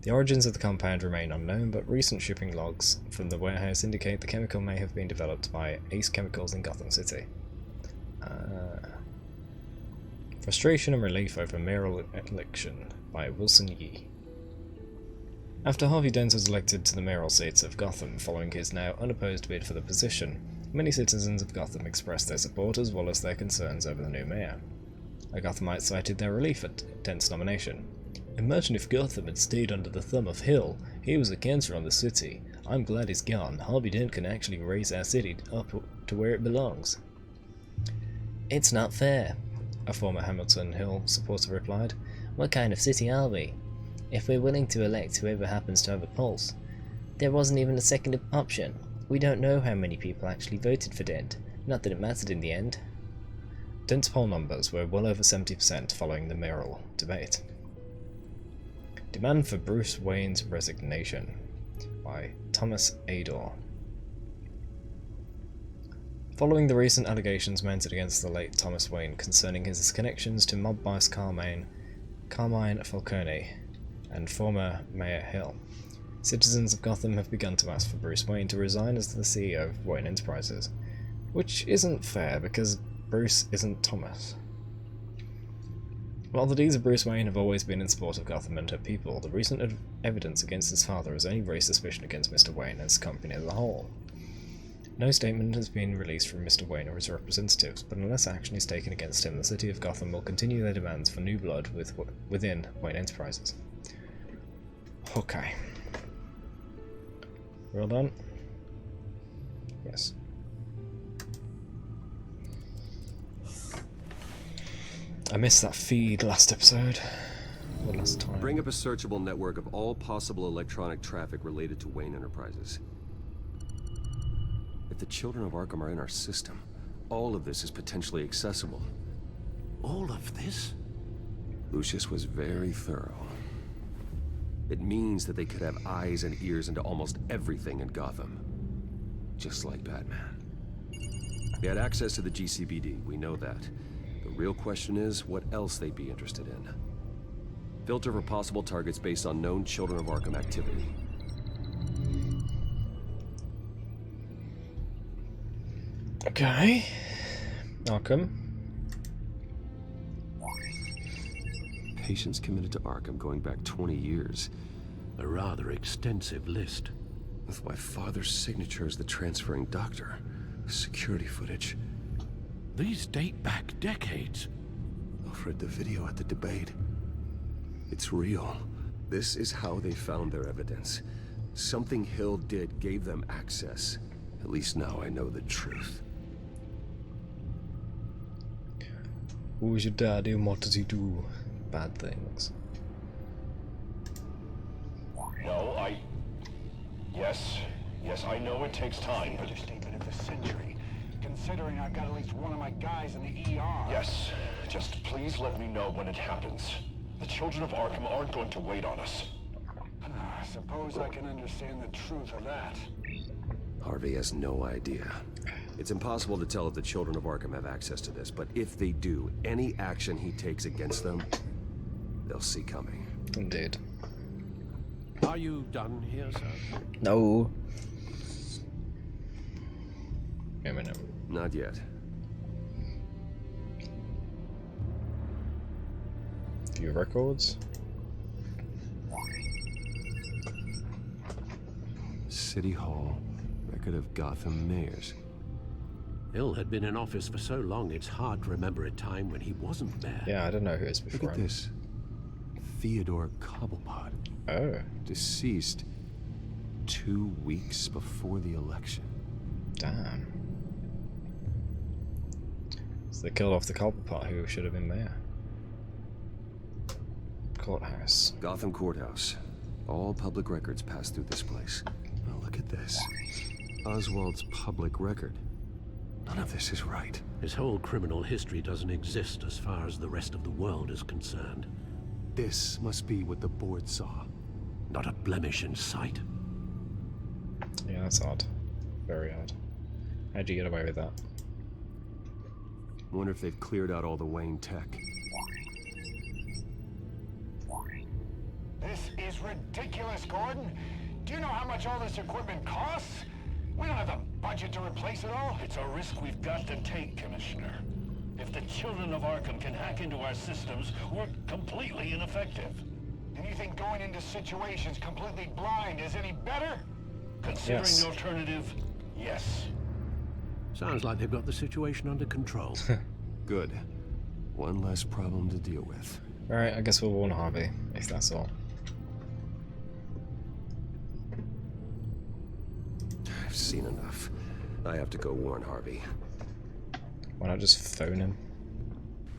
The origins of the compound remain unknown, but recent shipping logs from the warehouse indicate the chemical may have been developed by Ace Chemicals in Gotham City. Frustration and Relief over Mayoral Election by Wilson Yee. After Harvey Dent was elected to the mayoral seats of Gotham following his now unopposed bid for the position, many citizens of Gotham expressed their support as well as their concerns over the new mayor. A Gothamite cited their relief at Dent's nomination. "Imagine if Gotham had stayed under the thumb of Hill. He was a cancer on the city. I'm glad he's gone. Harvey Dent can actually raise our city up to where it belongs." "It's not fair," a former Hamilton Hill supporter replied. "What kind of city are we? If we're willing to elect whoever happens to have a pulse, there wasn't even a second option. We don't know how many people actually voted for Dent. Not that it mattered in the end." Dent's poll numbers were well over 70% following the mayoral debate. Demand for Bruce Wayne's Resignation by Thomas Ador. Following the recent allegations mounted against the late Thomas Wayne concerning his connections to mob boss Carmine Falcone and former Mayor Hill, citizens of Gotham have begun to ask for Bruce Wayne to resign as the CEO of Wayne Enterprises, which isn't fair because Bruce isn't Thomas. While the deeds of Bruce Wayne have always been in support of Gotham and her people, the recent evidence against his father has only raised suspicion against Mr. Wayne and his company as a whole. No statement has been released from Mr. Wayne or his representatives, but unless action is taken against him, the city of Gotham will continue their demands for new blood within Wayne Enterprises. Okay. Well done. Yes. I missed that feed last episode. Or last time. Bring up a searchable network of all possible electronic traffic related to Wayne Enterprises. If the children of Arkham are in our system, all of this is potentially accessible. All of this? Lucius was very thorough. It means that they could have eyes and ears into almost everything in Gotham. Just like Batman. They had access to the GCPD, we know that. The real question is, what else they'd be interested in. Filter for possible targets based on known Children of Arkham activity. Okay. Arkham. Patients committed to Arkham going back 20 years. A rather extensive list. With my father's signature as the transferring doctor. Security footage. These date back decades. I've read the video at the debate. It's real. This is how they found their evidence. Something Hill did gave them access. At least now I know the truth. Who's your daddy and what does he do? Bad things. No, Yes, I know it takes time, but... Understatement of the century. Considering I've got at least one of my guys in the ER. Yes, just please let me know when it happens. The children of Arkham aren't going to wait on us. I suppose I can understand the truth of that. Harvey has no idea. It's impossible to tell if the children of Arkham have access to this, but if they do, any action he takes against them, they'll see coming. Indeed. Are you done here, sir? No. Wait a minute. Not yet. View records. City Hall. Record of Gotham mayors. Hill had been in office for so long, it's hard to remember a time when he wasn't there. Yeah, I don't know who it's before. Look at this. Theodore Cobblepot. Oh. Deceased 2 weeks before the election. Damn. So they killed off the Cobblepot who should have been mayor. Courthouse. Gotham Courthouse. All public records pass through this place. Now look at this. Oswald's public record. None of this is right. His whole criminal history doesn't exist as far as the rest of the world is concerned. This must be what the board saw. Not a blemish in sight. Yeah, that's odd. Very odd. How'd you get away with that? Wonder if they've cleared out all the Wayne tech. This is ridiculous, Gordon. Do you know how much all this equipment costs? We don't have the budget to replace it all. It's a risk we've got to take, Commissioner. If the children of Arkham can hack into our systems, we're completely ineffective. And you think going into situations completely blind is any better? Considering the alternative, yes. Sounds like they've got the situation under control. Good. One less problem to deal with. Alright, I guess we'll warn Harvey, if that's all. I've seen enough. I have to go warn Harvey. Why not just phone him?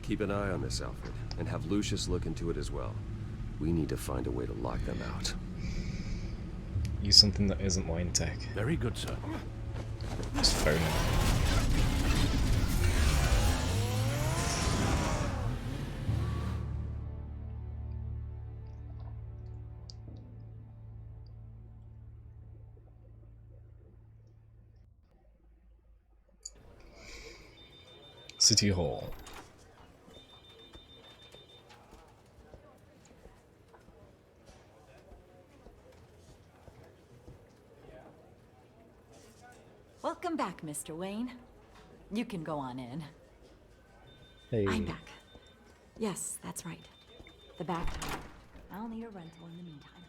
Keep an eye on this, Alfred, and have Lucius look into it as well. We need to find a way to lock them out. Use something that isn't Wayne tech. Very good, sir. Just phone him. City Hall. Welcome back, Mr. Wayne. You can go on in. Hey. I'm back. Yes, that's right. The back door. I'll need a rental in the meantime.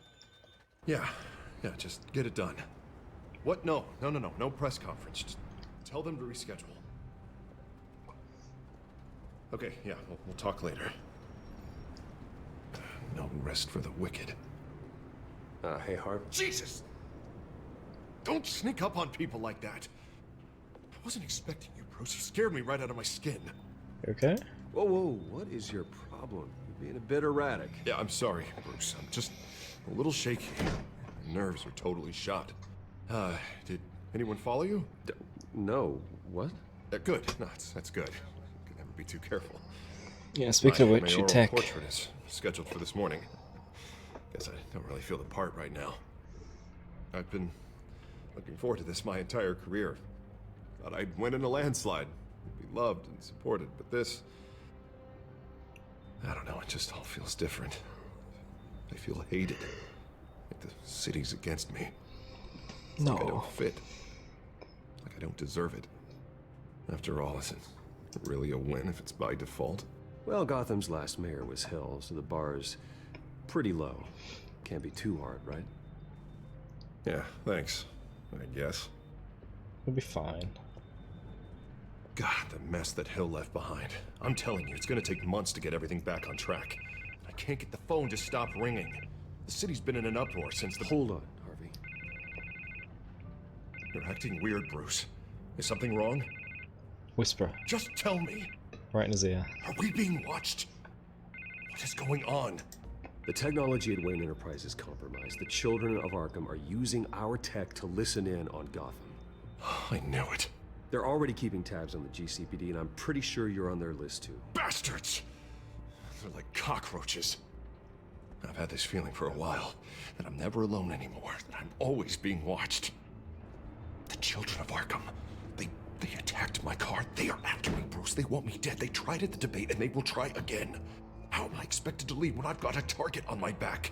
Yeah, just get it done. What? No press conference. Just tell them to reschedule. Okay, yeah, we'll talk later. No rest for the wicked. Hey, Harv. Jesus! Don't sneak up on people like that. I wasn't expecting you, Bruce. You scared me right out of my skin. Okay. Whoa, whoa, what is your problem? You're being a bit erratic. Yeah, I'm sorry, Bruce. I'm just a little shaky. My nerves are totally shot. Did anyone follow you? No. What? Good. No, that's good. Could never be too careful. Yeah, speaking of which, your mayoral tech. portrait is scheduled for this morning. Guess I don't really feel the part right now. I've been looking forward to this my entire career. Thought I'd win in a landslide, be loved and supported, but this... I don't know, it just all feels different. I feel hated. Like the city's against me. No. Like I don't fit. Like I don't deserve it. After all, is it really a win if it's by default? Well, Gotham's last mayor was Hill, so the bar's pretty low. Can't be too hard, right? Yeah, thanks. I guess. We'll be fine. God, the mess that Hill left behind. I'm telling you, it's gonna take months to get everything back on track. I can't get the phone to stop ringing. The city's been in an uproar since the... Hold on, Harvey. You're acting weird, Bruce. Is something wrong? Whisper. Just tell me. Right in his ear. Are we being watched? What is going on? The technology at Wayne Enterprise is compromised. The children of Arkham are using our tech to listen in on Gotham. I knew it. They're already keeping tabs on the GCPD, and I'm pretty sure you're on their list too. Bastards! They're like cockroaches. I've had this feeling for a while, that I'm never alone anymore, that I'm always being watched. The children of Arkham, they attacked my car. They are after me, Bruce. They want me dead. They tried at the debate, and they will try again. How am I expected to leave when I've got a target on my back?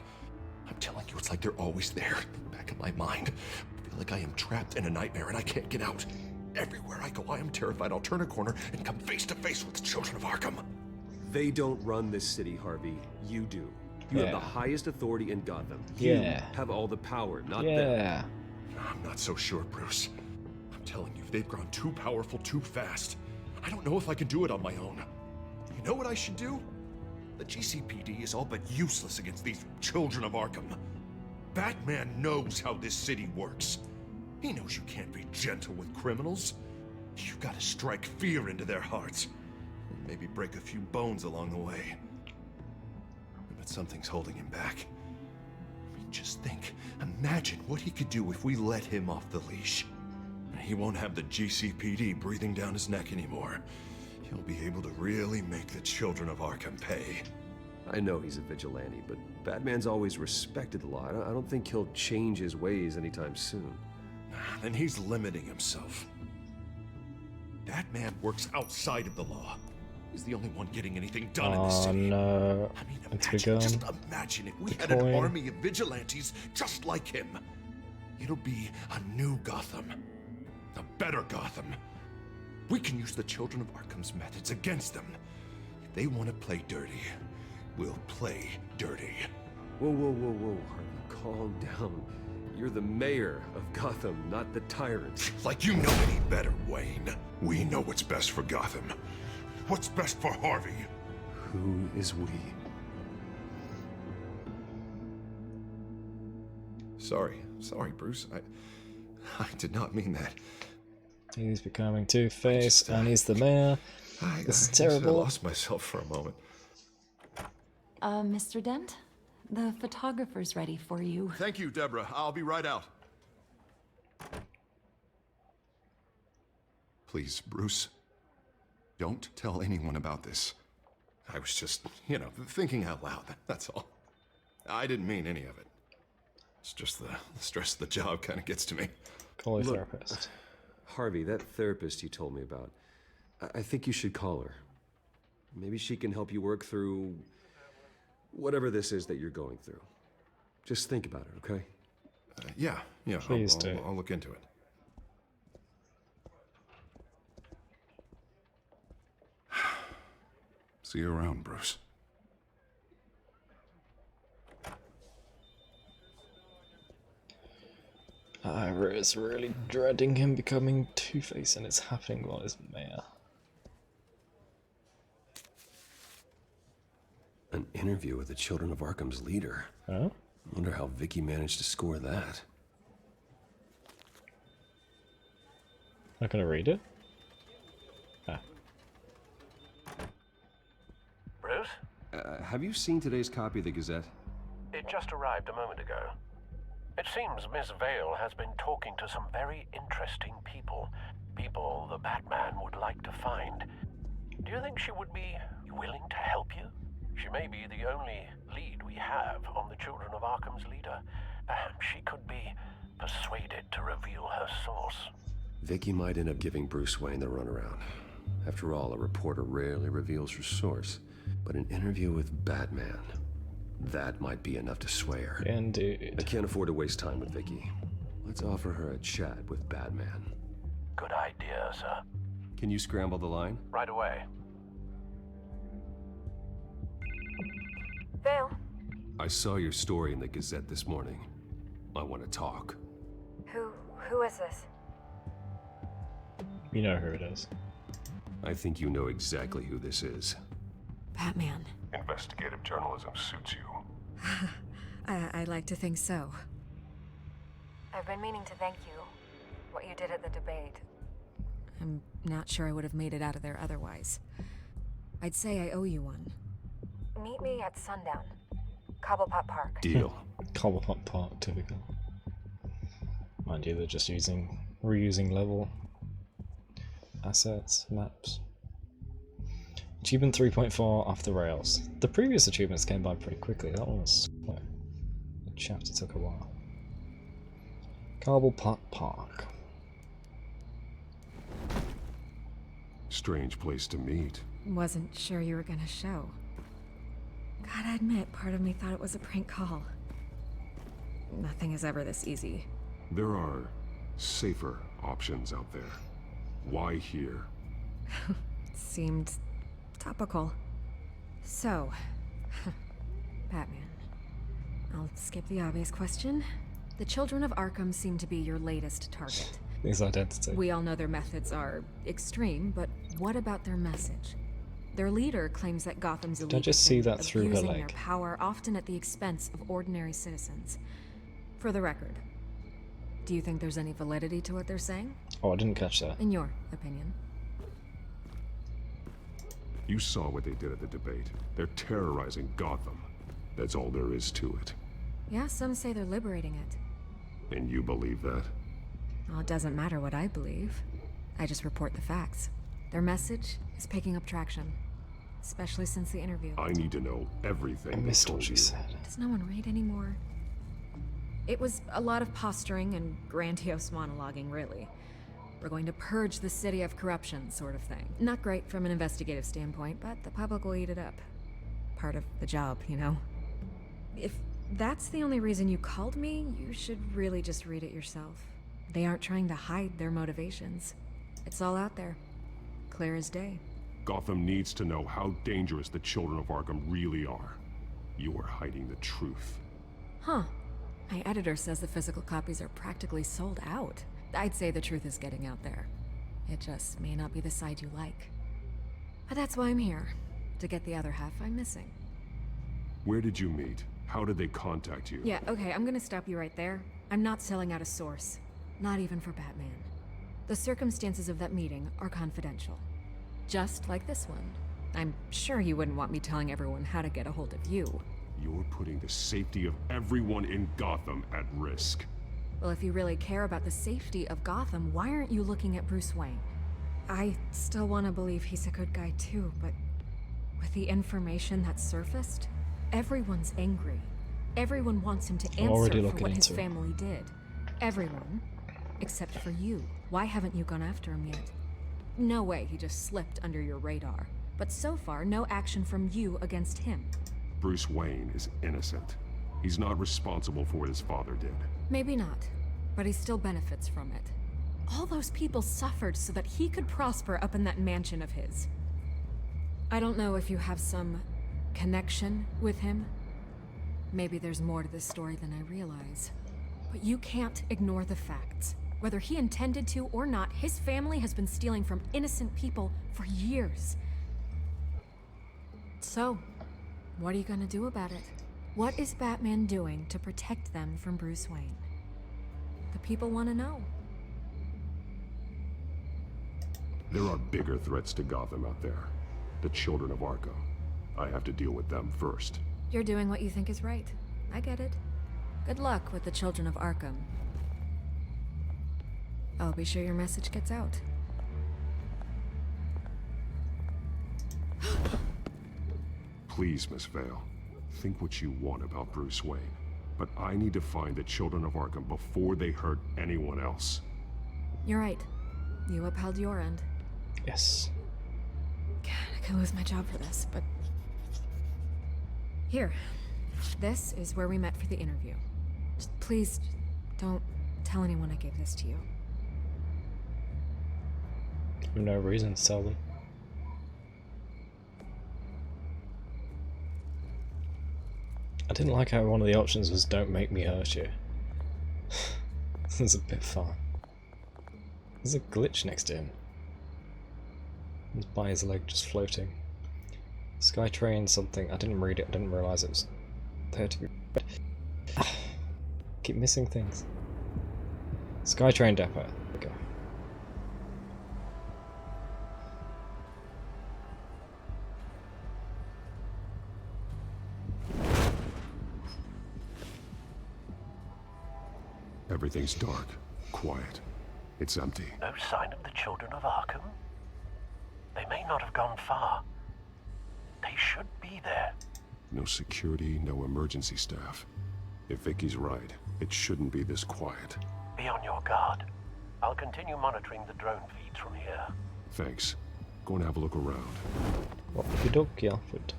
I'm telling you, it's like they're always there, in the back of my mind. I feel like I am trapped in a nightmare, and I can't get out. Everywhere I go, I am terrified I'll turn a corner and come face to face with the children of Arkham. They don't run this city, Harvey. You do. You have the highest authority in Gotham. You have all the power, not them. I'm not so sure, Bruce. I'm telling you, they've grown too powerful too fast. I don't know if I can do it on my own. You know what I should do? The GCPD is all but useless against these children of Arkham. Batman knows how this city works. He knows you can't be gentle with criminals. You've got to strike fear into their hearts. And maybe break a few bones along the way. But something's holding him back. I mean, just think. Imagine what he could do if we let him off the leash. He won't have the GCPD breathing down his neck anymore. He'll be able to really make the children of Arkham pay. I know he's a vigilante, but Batman's always respected the law. I don't think he'll change his ways anytime soon. Then he's limiting himself. Batman works outside of the law. He's the only one getting anything done in this city. No. I mean, It's imagine, begun. just imagine if we had an army of vigilantes just like him. It'll be a new Gotham. A better Gotham. We can use the children of Arkham's methods against them. If they want to play dirty, we'll play dirty. Whoa, whoa, whoa, whoa, Harvey, calm down. You're the mayor of Gotham, not the tyrant. Like you know any better, Wayne. We know what's best for Gotham. What's best for Harvey? Who is we? Sorry, Bruce. I did not mean that. He's becoming Two-Face, and he's the mayor. This is terrible. I lost myself for a moment. Mr. Dent? The photographer's ready for you. Thank you, Deborah. I'll be right out. Please, Bruce, don't tell anyone about this. I was just, thinking out loud. That's all. I didn't mean any of it. It's just the stress of the job kind of gets to me. Call a therapist. Harvey, that therapist you told me about, I think you should call her. Maybe she can help you work through whatever this is that you're going through. Just think about it, okay? Yeah. Please do. I'll look into it. See you around, Bruce. Iris really dreading him becoming Two-Face, and it's happening while he's mayor. An interview with the Children of Arkham's leader. Huh? Wonder how Vicky managed to score that. Not gonna read it? Ah. Bruce? Have you seen today's copy of the Gazette? It just arrived a moment ago. It seems Miss Vale has been talking to some very interesting people. People the Batman would like to find. Do you think she would be willing to help you? She may be the only lead we have on the Children of Arkham's leader. Perhaps she could be persuaded to reveal her source. Vicky might end up giving Bruce Wayne the runaround. After all, a reporter rarely reveals her source. But an interview with Batman, that might be enough to sway her. Indeed. I can't afford to waste time with Vicky. Let's offer her a chat with Batman. Good idea, sir. Can you scramble the line? Right away. Vale. I saw your story in the Gazette this morning. I want to talk. Who is this? You know who it is. I think you know exactly who this is. Batman. Investigative journalism suits you. I like to think so. I've been meaning to thank you. What you did at the debate. I'm not sure I would have made it out of there otherwise. I'd say I owe you one. Meet me at sundown. Cobblepot Park. Deal. Cobblepot Park, typical. Mind you, they're just reusing level assets, maps. Achievement 3.4 off the rails. The previous achievements came by pretty quickly. That one was slow. The chapter took a while. Cobblepot Park. Strange place to meet. Wasn't sure you were gonna show. Gotta admit, part of me thought it was a prank call. Nothing is ever this easy. There are safer options out there. Why here? Seemed topical. So, Batman. I'll skip the obvious question. The Children of Arkham seem to be your latest target. His identity. We all know their methods are extreme, but what about their message? Their leader claims that Gotham's elite Did I just see that through her abusing leg? their power, often at the expense of ordinary citizens. For the record, do you think there's any validity to what they're saying? Oh, I didn't catch that. In your opinion? You saw what they did at the debate. They're terrorizing Gotham. That's all there is to it. Yeah, some say they're liberating it. And you believe that? Well, it doesn't matter what I believe. I just report the facts. Their message is picking up traction, especially since the interview. I need to know everything I they missed told what she you. said. Does no one read anymore? It was a lot of posturing and grandiose monologuing, really. We're going to purge the city of corruption, sort of thing. Not great from an investigative standpoint, but the public will eat it up. Part of the job, you know? If that's the only reason you called me, you should really just read it yourself. They aren't trying to hide their motivations. It's all out there. Clear as day. Gotham needs to know how dangerous the Children of Arkham really are. You are hiding the truth. Huh. My editor says the physical copies are practically sold out. I'd say the truth is getting out there. It just may not be the side you like. But that's why I'm here. To get the other half I'm missing. Where did you meet? How did they contact you? Yeah, okay, I'm gonna stop you right there. I'm not selling out a source. Not even for Batman. The circumstances of that meeting are confidential. Just like this one. I'm sure you wouldn't want me telling everyone how to get a hold of you. You're putting the safety of everyone in Gotham at risk. Well, if you really care about the safety of Gotham, why aren't you looking at Bruce Wayne? I still want to believe he's a good guy too, but with the information that surfaced, everyone's angry. Everyone wants him to answer for what his family did. Everyone, except for you. Why haven't you gone after him yet? No way he just slipped under your radar. But so far, no action from you against him. Bruce Wayne is innocent. He's not responsible for what his father did. Maybe not, but he still benefits from it. All those people suffered so that he could prosper up in that mansion of his. I don't know if you have some connection with him. Maybe there's more to this story than I realize. But you can't ignore the facts. Whether he intended to or not, his family has been stealing from innocent people for years. So, what are you gonna do about it? What is Batman doing to protect them from Bruce Wayne? The people want to know. There are bigger threats to Gotham out there. The children of Arkham. I have to deal with them first. You're doing what you think is right. I get it. Good luck with the children of Arkham. I'll be sure your message gets out. Please, Miss Vale. Think what you want about Bruce Wayne. But I need to find the children of Arkham before they hurt anyone else. You're right. You upheld your end. Yes. God, I could lose my job for this, but... Here. This is where we met for the interview. Just please, don't tell anyone I gave this to you. No reason to tell them. I didn't like how one of the options was "don't make me hurt you." This is a bit far. There's a glitch next to him. He's by his leg, just floating. Skytrain something. I didn't read it. I didn't realise it was there to be read. Keep missing things. Skytrain depot. There we go. Everything's dark, quiet. It's empty. No sign of the children of Arkham? They may not have gone far. They should be there. No security, no emergency staff. If Vicky's right, it shouldn't be this quiet. Be on your guard. I'll continue monitoring the drone feeds from here. Thanks. Go and have a look around. Okie dokie, Alfred.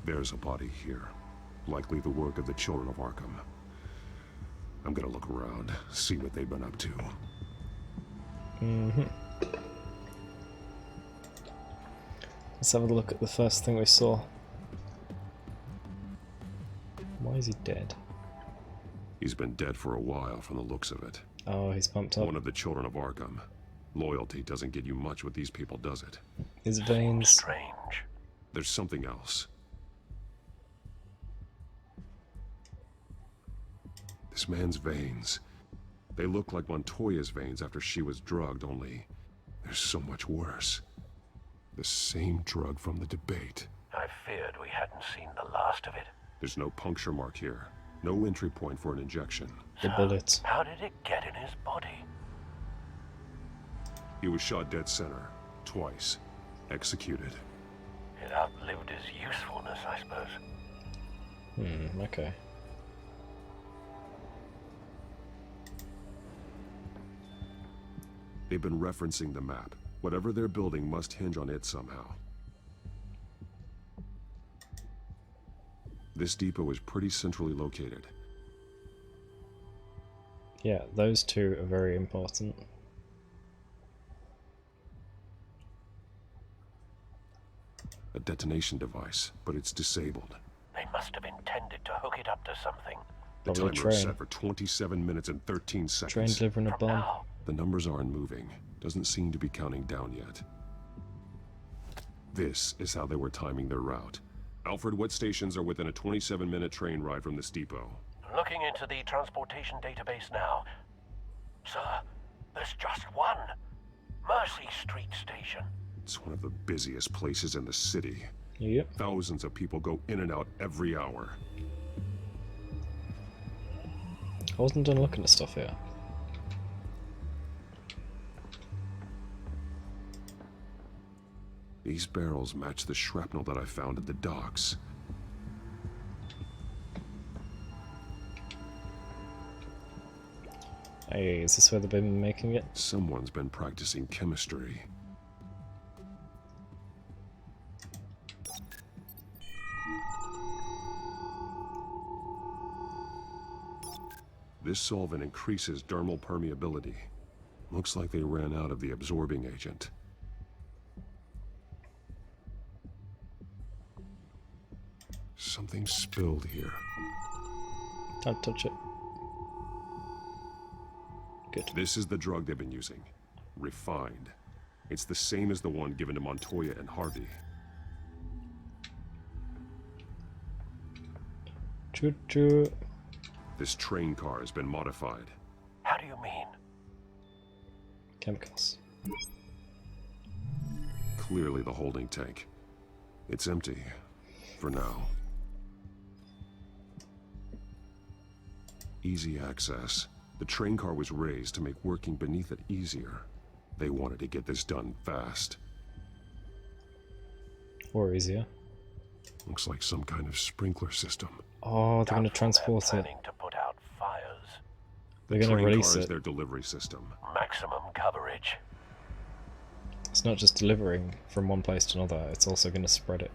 There's a body here. Likely the work of the children of Arkham. I'm gonna look around, see what they've been up to. Let's have a look at the first thing we saw. Why is he dead? He's been dead for a while from the looks of it. Oh, he's pumped up. One of the children of Arkham. Loyalty doesn't get you much with these people, does it? His veins. Strange. There's something else. This man's veins. They look like Montoya's veins after she was drugged, only they're so much worse. The same drug from the debate. I feared we hadn't seen the last of it. There's no puncture mark here. No entry point for an injection. The bullet. How did it get in his body? He was shot dead center. Twice. Executed. It outlived his usefulness, I suppose. Okay. They've been referencing the map. Whatever they're building must hinge on it somehow. This depot is pretty centrally located. Yeah, those two are very important. A detonation device, but it's disabled. They must have intended to hook it up to something. The Probably a timer is train. set for 27 minutes and 13 seconds. Train delivering a bomb. The numbers aren't moving. Doesn't seem to be counting down yet. This is how they were timing their route. Alfred, what stations are within a 27-minute train ride from this depot? Looking into the transportation database now. Sir, there's just one. Mercy Street Station. It's one of the busiest places in the city. Yep. Thousands of people go in and out every hour. I wasn't done looking at stuff here. These barrels match the shrapnel that I found at the docks. Hey, is this where they've been making it? Someone's been practicing chemistry. This solvent increases dermal permeability. Looks like they ran out of the absorbing agent. Something spilled here. Don't touch it. Good. This is the drug they've been using. Refined. It's the same as the one given to Montoya and Harvey. Choo-choo. This train car has been modified. How do you mean? Chemicals. Clearly the holding tank. It's empty. For now. Easy access. The train car was raised to make working beneath it easier. They wanted to get this done fast. Or easier. Looks like some kind of sprinkler system. Oh, they're going to transport it. To put out fires. They're going to release Train car is it. their delivery system. Maximum coverage. It's not just delivering from one place to another, it's also going to spread it.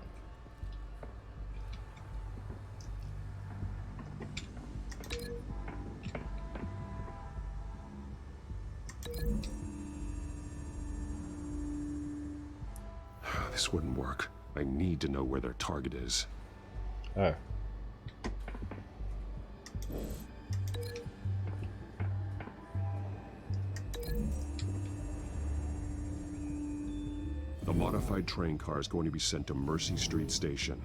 This wouldn't work. I need to know where their target is. Oh. The modified train car is going to be sent to Mercy Street Station.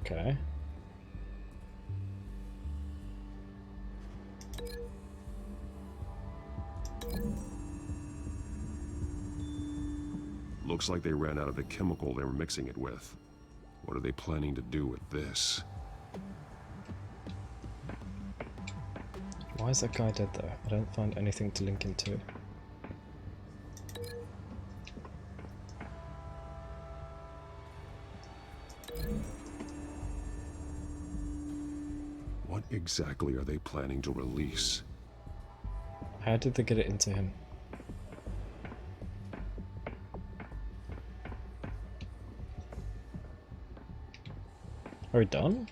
Okay. Looks like they ran out of the chemical they were mixing it with. What are they planning to do with this? Why is that guy dead though? I don't find anything to link him to. What exactly are they planning to release? How did they get it into him? Are we done?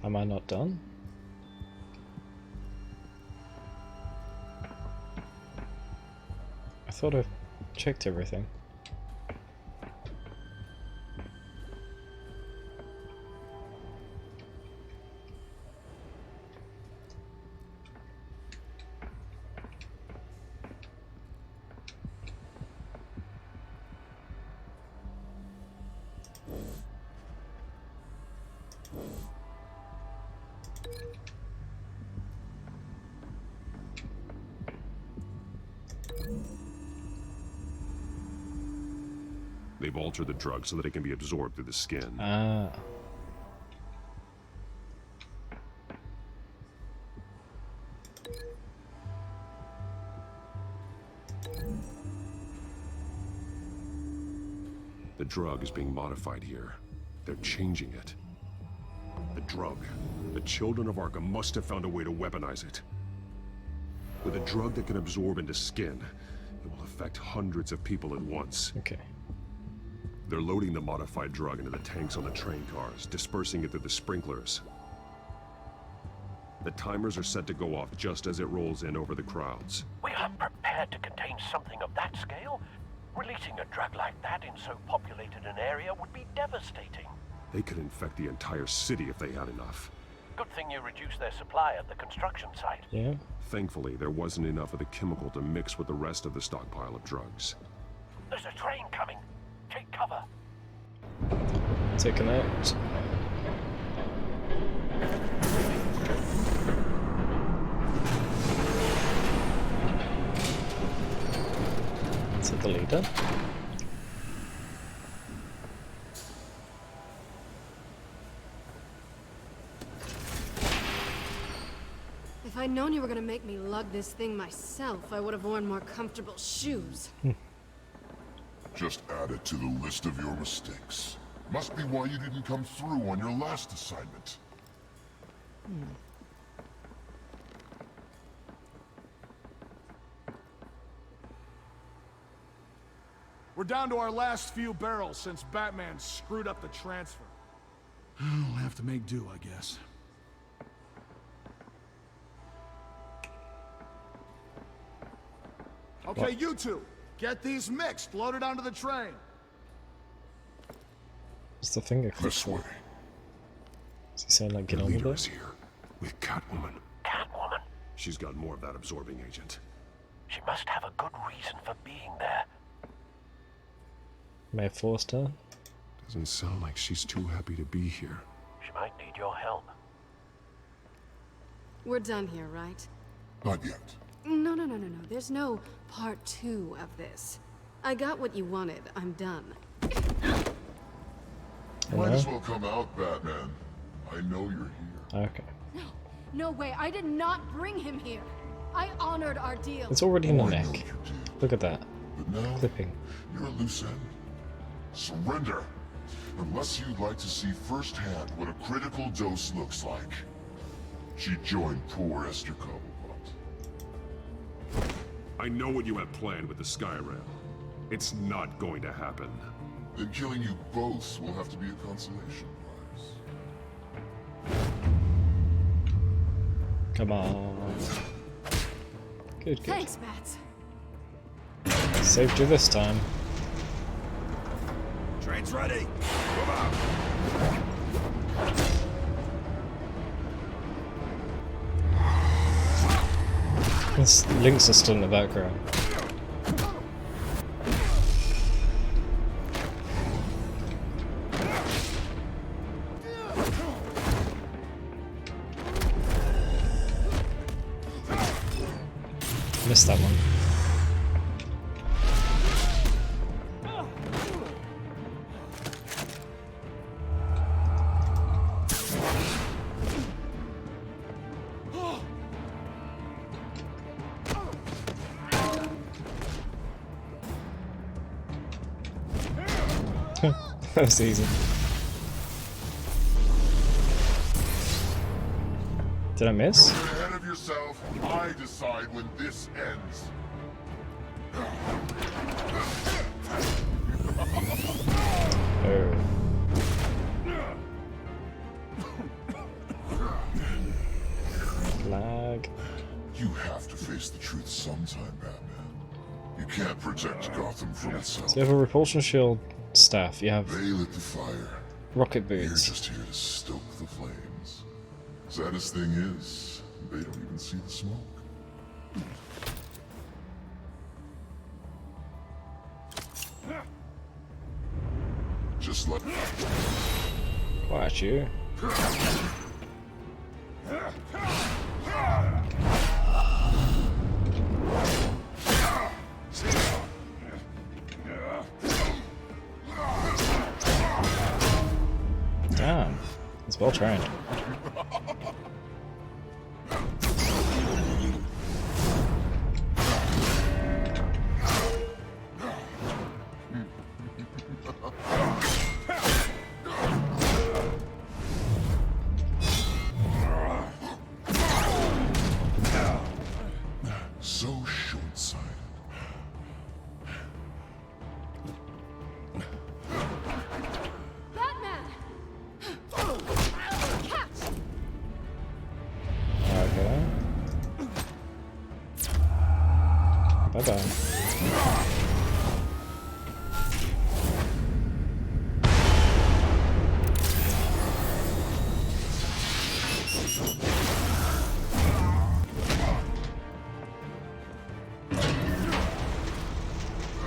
Am I not done? I thought I checked everything. They've altered the drug so that it can be absorbed through the skin. Ah. The drug is being modified here. They're changing it. The drug. The children of Arkham must have found a way to weaponize it. With a drug that can absorb into skin, it will affect hundreds of people at once. Okay. They're loading the modified drug into the tanks on the train cars, dispersing it through the sprinklers. The timers are set to go off just as it rolls in over the crowds. We aren't prepared to contain something of that scale. Releasing a drug like that in so populated an area would be devastating. They could infect the entire city if they had enough. Good thing you reduced their supply at the construction site. Yeah. Thankfully, there wasn't enough of the chemical to mix with the rest of the stockpile of drugs. There's a train coming. Take cover. Taken out. Is it the leader? If I'd known you were gonna make me lug this thing myself, I would have worn more comfortable shoes. Just add it to the list of your mistakes. Must be why you didn't come through on your last assignment. We're down to our last few barrels since Batman screwed up the transfer. We'll have to make do, I guess. Okay, you two, Get these mixed, loaded onto the train. What's the finger clip for? Does he say like get on with leader it? is here with Catwoman. Catwoman? She's got more of that absorbing agent. She must have a good reason for being there. May have forced her. Doesn't sound like she's too happy to be here. She might need your help. We're done here, right? Not yet. No. There's no part 2 of this. I got what you wanted. I'm done. Might as well come out, Batman. I know you're here. Okay. No way. I did not bring him here. I honored our deal. It's already in the neck. Look at that. But now, clipping. you're a loose end. Surrender. Unless you'd like to see firsthand what a critical dose looks like. She joined poor Esther Cobblepot. I know what you have planned with the Skyrail. It's not going to happen. Then killing you both will have to be a consolation prize. Come on. Good. Thanks, Bats. Saved you this time. Train's ready. Move out. This Link's are still in the background. Missed that one. That was easy. Did I miss? You're ahead of yourself. I decide when this ends. Oh. Lag. You have to face the truth sometime, Batman. You can't protect Gotham from itself. So you have a repulsion shield staff, you have They lit the fire. rocket You're boots. just here to stoke the flames. Saddest thing is, they don't even see the smoke. Just like... Watch you. Damn, he's well trained. So short-sighted. Batman! Catch! Okay. Bye-bye.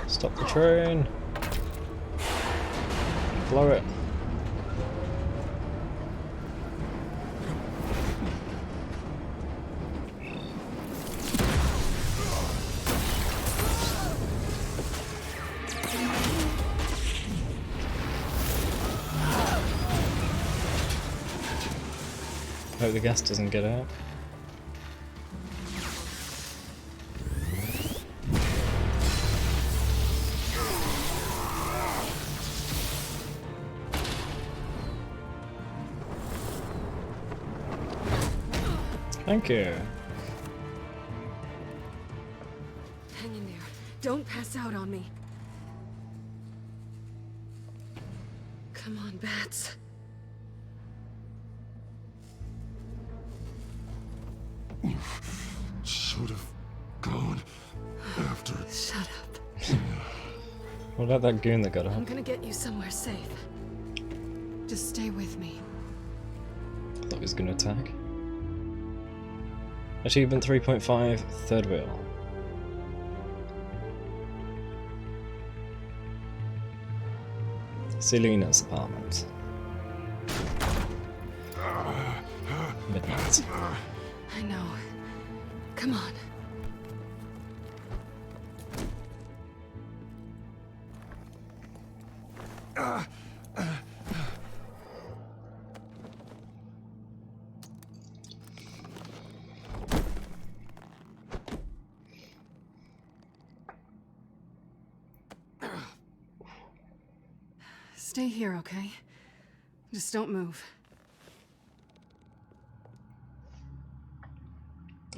Stop the train. Blow it. Hope the gas doesn't get out. Thank you. Hang in there. Don't pass out on me. Come on, Bats. Should have gone after. Shut up. What about that goon that got I'm up? gonna get you somewhere safe. Just stay with me. I thought he was gonna attack. Achievement 3.5, third wheel. Selena's apartment. Midnight. I know. Come on. Stay here, okay? Just don't move.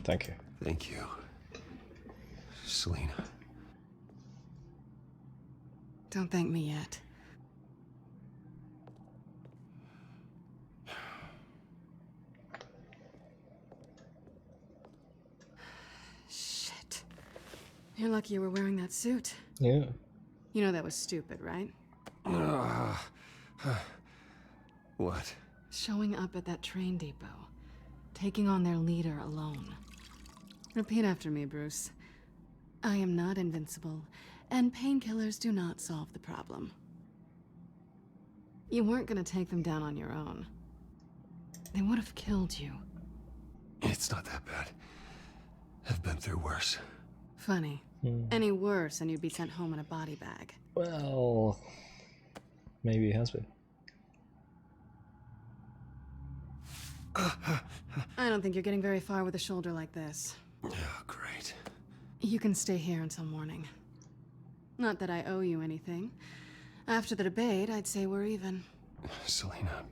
Thank you. Thank you, Selena. Don't thank me yet. Shit. You're lucky you were wearing that suit. Yeah. You know that was stupid, right? What? Showing up at that train depot. Taking on their leader alone. Repeat after me, Bruce. I am not invincible, and painkillers do not solve the problem. You weren't gonna take them down on your own. They would have killed you. It's not that bad. I've been through worse. Funny. Any worse and you'd be sent home in a body bag. Well, maybe he has been. I don't think you're getting very far with a shoulder like this. Oh, great. You can stay here until morning. Not that I owe you anything. After the debate, I'd say we're even. Selena.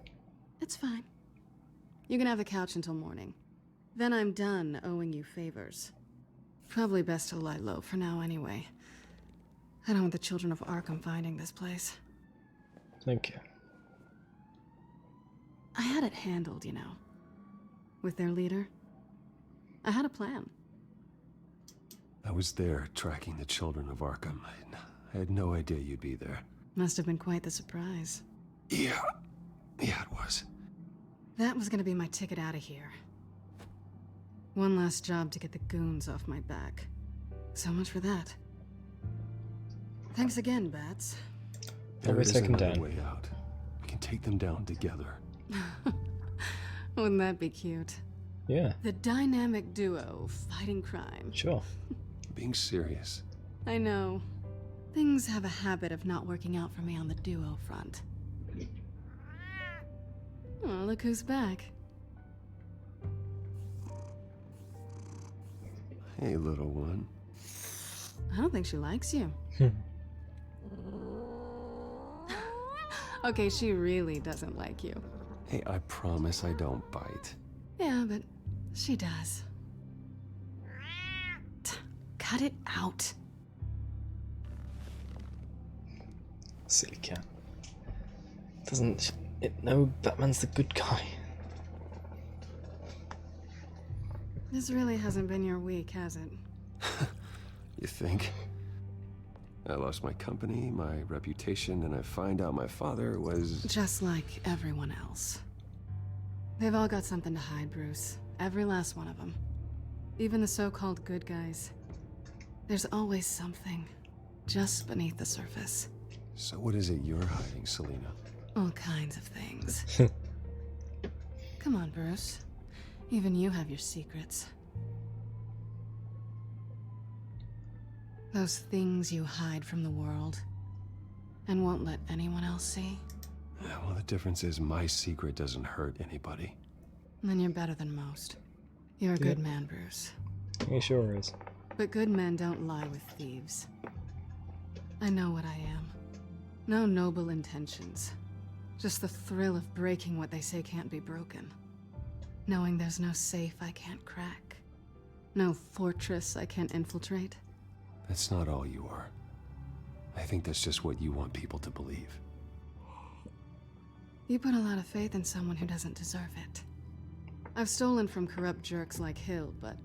It's fine. You can have the couch until morning. Then I'm done owing you favors. Probably best to lie low for now anyway. I don't want the children of Arkham finding this place. Thank you. I had it handled, you know. With their leader. I had a plan. I was there tracking the children of Arkham. I had no idea you'd be there. Must have been quite the surprise. Yeah. Yeah, it was. That was gonna be my ticket out of here. One last job to get the goons off my back. So much for that. Thanks again, Bats. There is taken another down. way out. We can take them down together. Wouldn't that be cute? Yeah. The dynamic duo fighting crime. Sure. Being serious. I know. Things have a habit of not working out for me on the duo front. Oh, look who's back. Hey, little one. I don't think she likes you. Okay, she really doesn't like you. Hey, I promise I don't bite. Yeah, but she does. Cut it out. Silly cat. Doesn't it know Batman's the good guy? This really hasn't been your week, has it? You think? I lost my company, my reputation, and I find out my father was... Just like everyone else. They've all got something to hide, Bruce. Every last one of them. Even the so-called good guys. There's always something. Just beneath the surface. So what is it you're hiding, Selena? All kinds of things. Come on, Bruce. Even you have your secrets. Those things you hide from the world and won't let anyone else see. Yeah, well, the difference is my secret doesn't hurt anybody. Then you're better than most. You're a good man, Bruce. He sure is. But good men don't lie with thieves. I know what I am. No noble intentions. Just the thrill of breaking what they say can't be broken. Knowing there's no safe I can't crack. No fortress I can't infiltrate. That's not all you are. I think that's just what you want people to believe. You put a lot of faith in someone who doesn't deserve it. I've stolen from corrupt jerks like Hill, but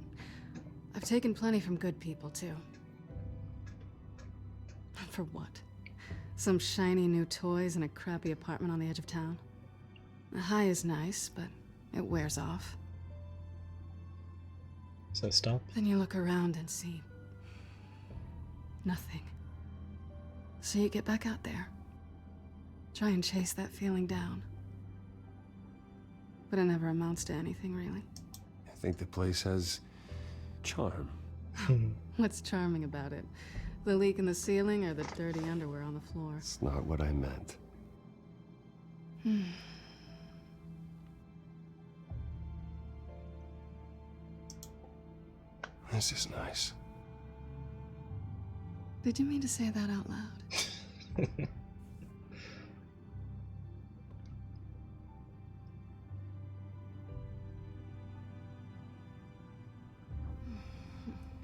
I've taken plenty from good people, too. For what? Some shiny new toys and a crappy apartment on the edge of town. The high is nice, but it wears off. So stop. Then you look around and see nothing. So you get back out there. Try and chase that feeling down. But it never amounts to anything, really. I think the place has charm. What's charming about it? The leak in the ceiling or the dirty underwear on the floor? It's not what I meant. This is nice. Did you mean to say that out loud?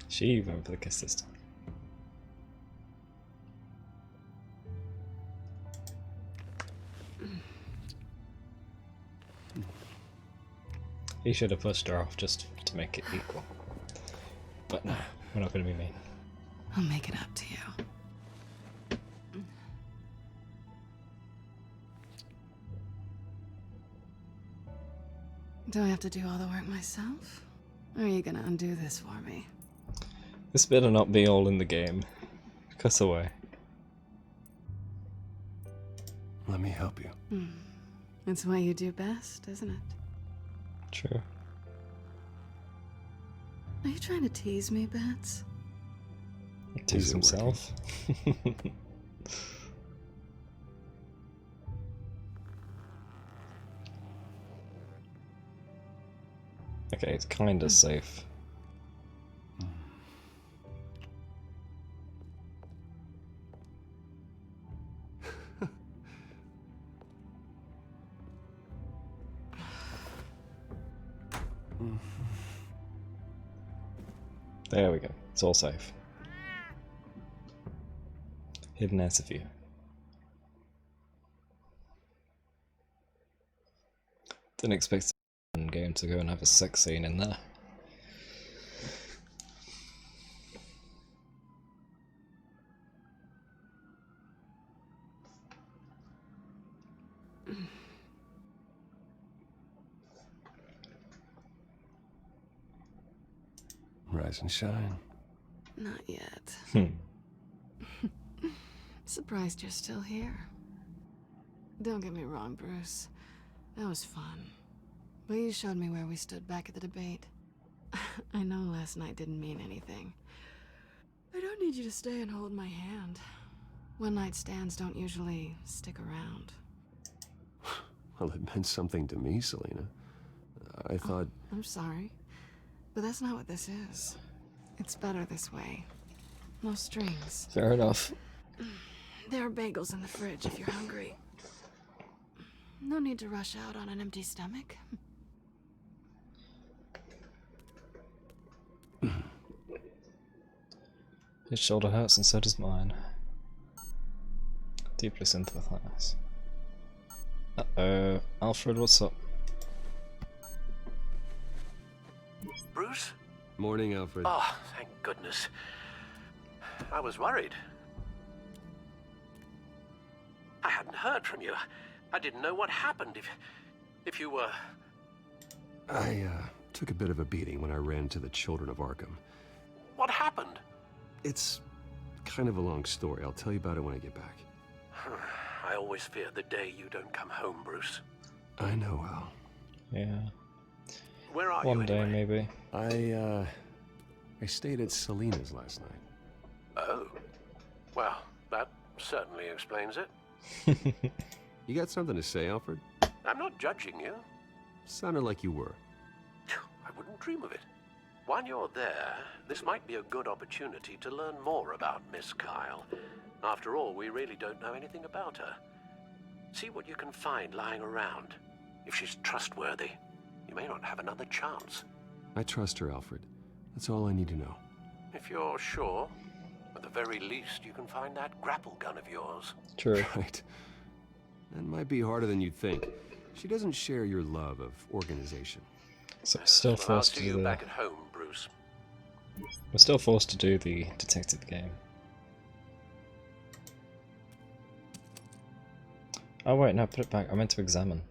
She went for the kiss this time. He should have pushed her off just to make it equal. But no, we're not going to be mean. I'll make it up to you. Do I have to do all the work myself? Or are you gonna undo this for me? This better not be all in the game. Cuss away. Let me help you. It's what you do best, isn't it? True. Are you trying to tease me, Bats? Tease himself. Okay, it's kinda safe. There we go, it's all safe. Hidden as a view. Didn't expect the game to go and have a sex scene in there. Rise and shine. Not yet. Surprised you're still here. Don't get me wrong, Bruce. That was fun. But you showed me where we stood back at the debate. I know last night didn't mean anything. I don't need you to stay and hold my hand. One-night stands don't usually stick around. Well, it meant something to me, Selena. I thought... I'm sorry. But that's not what this is. It's better this way. No strings. Fair enough. There are bagels in the fridge if you're hungry. No need to rush out on an empty stomach. His shoulder hurts and so does mine. Deeply sympathize. Uh-oh. Alfred, what's up? Bruce? Morning, Alfred. Oh, thank goodness. I was worried. I hadn't heard from you. I didn't know what happened if you were... I took a bit of a beating when I ran to the Children of Arkham. What happened? It's kind of a long story. I'll tell you about it when I get back. I always fear the day you don't come home, Bruce. I know, Al. Yeah. Where are One you day, anyway? maybe. I stayed at Selena's last night. Oh. Well, that certainly explains it. You got something to say, Alfred? I'm not judging you. Sounded like you were. I wouldn't dream of it. While you're there, this might be a good opportunity to learn more about Miss Kyle. After all, we really don't know anything about her. See what you can find lying around. If she's trustworthy, you may not have another chance. I trust her, Alfred. That's all I need to know. If you're sure, at the very least, you can find that grapple gun of yours. True. Right. That might be harder than you'd think. She doesn't share your love of organization. So we're still I'll forced see to do you the... back at home, Bruce. We're still forced to do the detective game. Oh wait, no, put it back. I meant to examine.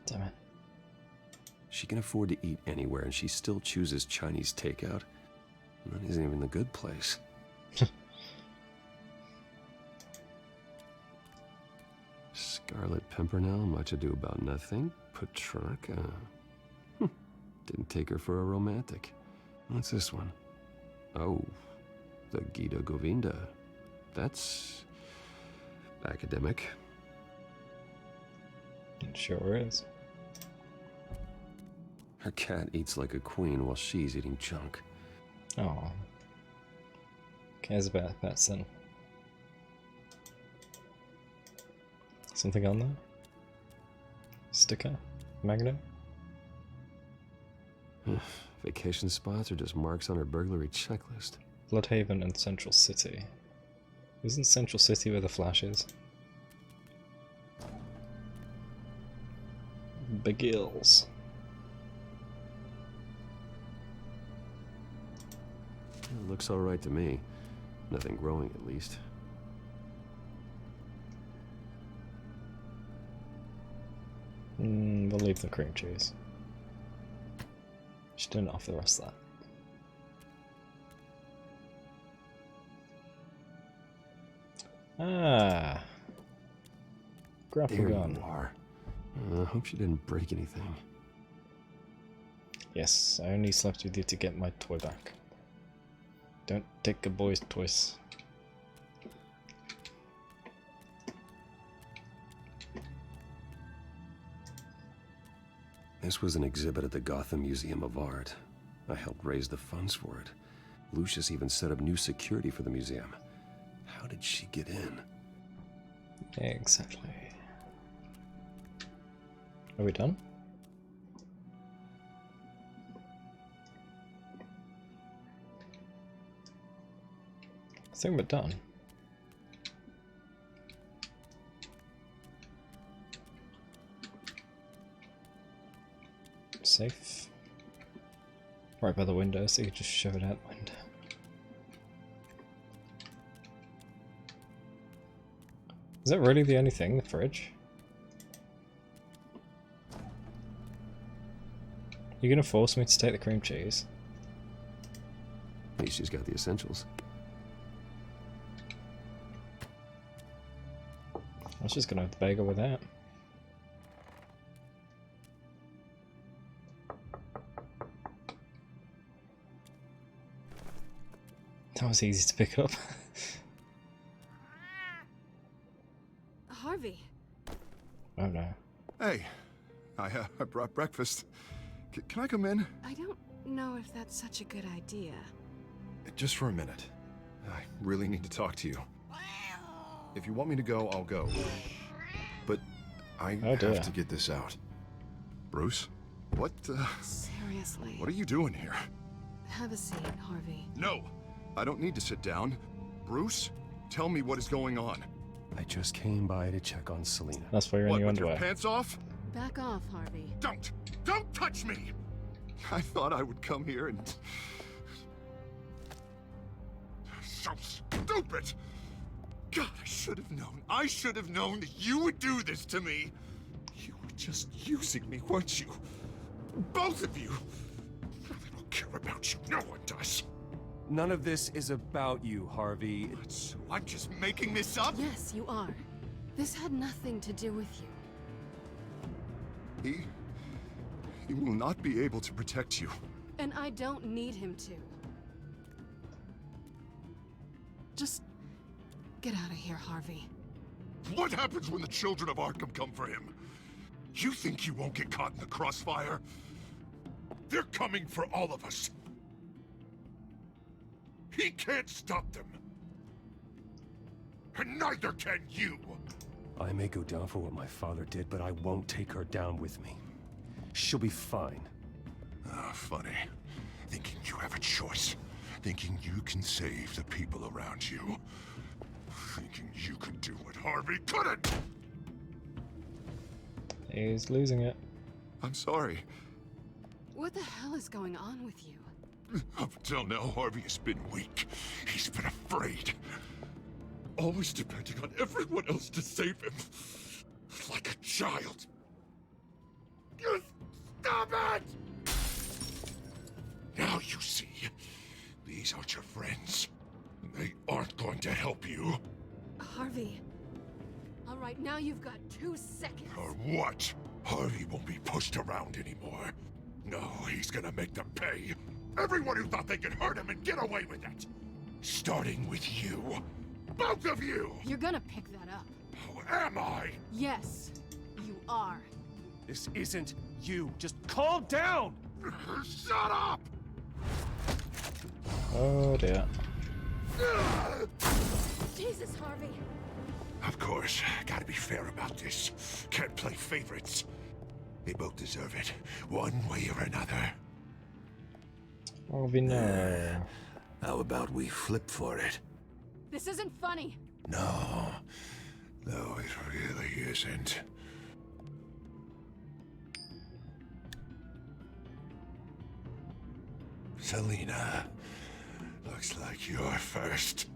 Damn it. She can afford to eat anywhere, and she still chooses Chinese takeout. That isn't even the good place. Scarlet Pimpernel, much ado about nothing. Petrarca. Didn't take her for a romantic. What's this one? Oh, the Gita Govinda. That's academic. It sure is. Her cat eats like a queen while she's eating junk. Oh. Cares about pets then. Something on there? Sticker? Magnet? Vacation spots are just marks on her burglary checklist. Bloodhaven and Central City. Isn't Central City where the Flash is? Big Hills. It looks alright to me. Nothing growing, at least. We'll leave the cream cheese. She didn't offer the rest of that. Ah. Grapple There gun. you are. I hope she didn't break anything. Yes, I only slept with you to get my toy back. Don't take a boy's toys. This was an exhibit at the Gotham Museum of Art. I helped raise the funds for it. Lucius even set up new security for the museum. How did she get in? Exactly. Are we done? I think we're done. Safe. Right by the window, so you can just shove it out the window. Is that really the only thing, the fridge? You're gonna force me to take the cream cheese? At least she's got the essentials. I was just gonna have the bagel with that. That was easy to pick up. Harvey. Oh no. Hey, I brought breakfast. Can I come in? I don't know if that's such a good idea. Just for a minute. I really need to talk to you. If you want me to go, I'll go. But I have to get this out. Bruce? What, Seriously. What are you doing here? Have a seat, Harvey. No! I don't need to sit down. Bruce, tell me what is going on. I just came by to check on Selena. That's why you're in your underwear. Your pants off? Back off, Harvey. Don't touch me! I thought I would come here and... So stupid! God, I should have known. I should have known that you would do this to me. You were just using me, weren't you? Both of you. I don't care about you. No one does. None of this is about you, Harvey. So I'm just making this up? Yes, you are. This had nothing to do with you. He will not be able to protect you. And I don't need him to. Just get out of here, Harvey. What happens when the children of Arkham come for him? You think you won't get caught in the crossfire? They're coming for all of us. He can't stop them. And neither can you. I may go down for what my father did, but I won't take her down with me. She'll be fine. Funny. Thinking you have a choice. Thinking you can save the people around you. Thinking you can do what Harvey couldn't! He's losing it. I'm sorry. What the hell is going on with you? Up until now, Harvey has been weak. He's been afraid. always depending on everyone else to save him. Like a child. Stop it! Now you see, these aren't your friends. They aren't going to help you. Harvey. All right, now you've got 2 seconds. Or what? Harvey won't be pushed around anymore. No, he's gonna make them pay. Everyone who thought they could hurt him and get away with it. Starting with you. Both of you! You're gonna pick that up. Who am I? Yes, you are. This isn't you. Just calm down! Shut up! Oh dear. Jesus, Harvey. Of course, gotta be fair about this. Can't play favorites. They both deserve it, one way or another. Oh, we know. How about we flip for it? This isn't funny. No, it really isn't. Selina, looks like you're first.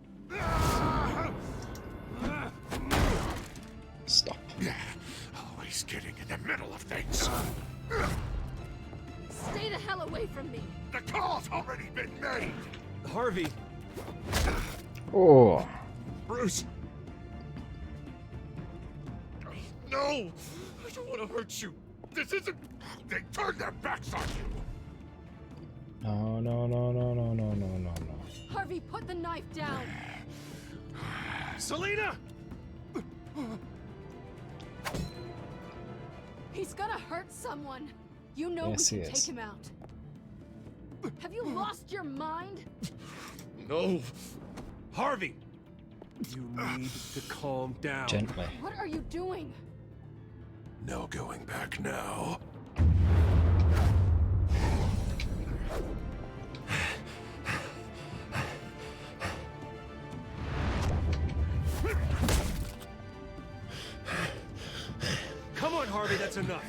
Stop. Always getting in the middle of things. Stay the hell away from me. The call's already been made. Harvey. Oh. Bruce. No, I don't want to hurt you. This isn't. They turned their backs on you. No, no, no, no, no, no, no, no, no. Harvey, put the knife down. Selina! He's gonna hurt someone. You know Yes, we he can is. take him out. Have you lost your mind? No. Harvey! You need to calm down. Gently. What are you doing? No going back now. Come on, Harvey, that's enough.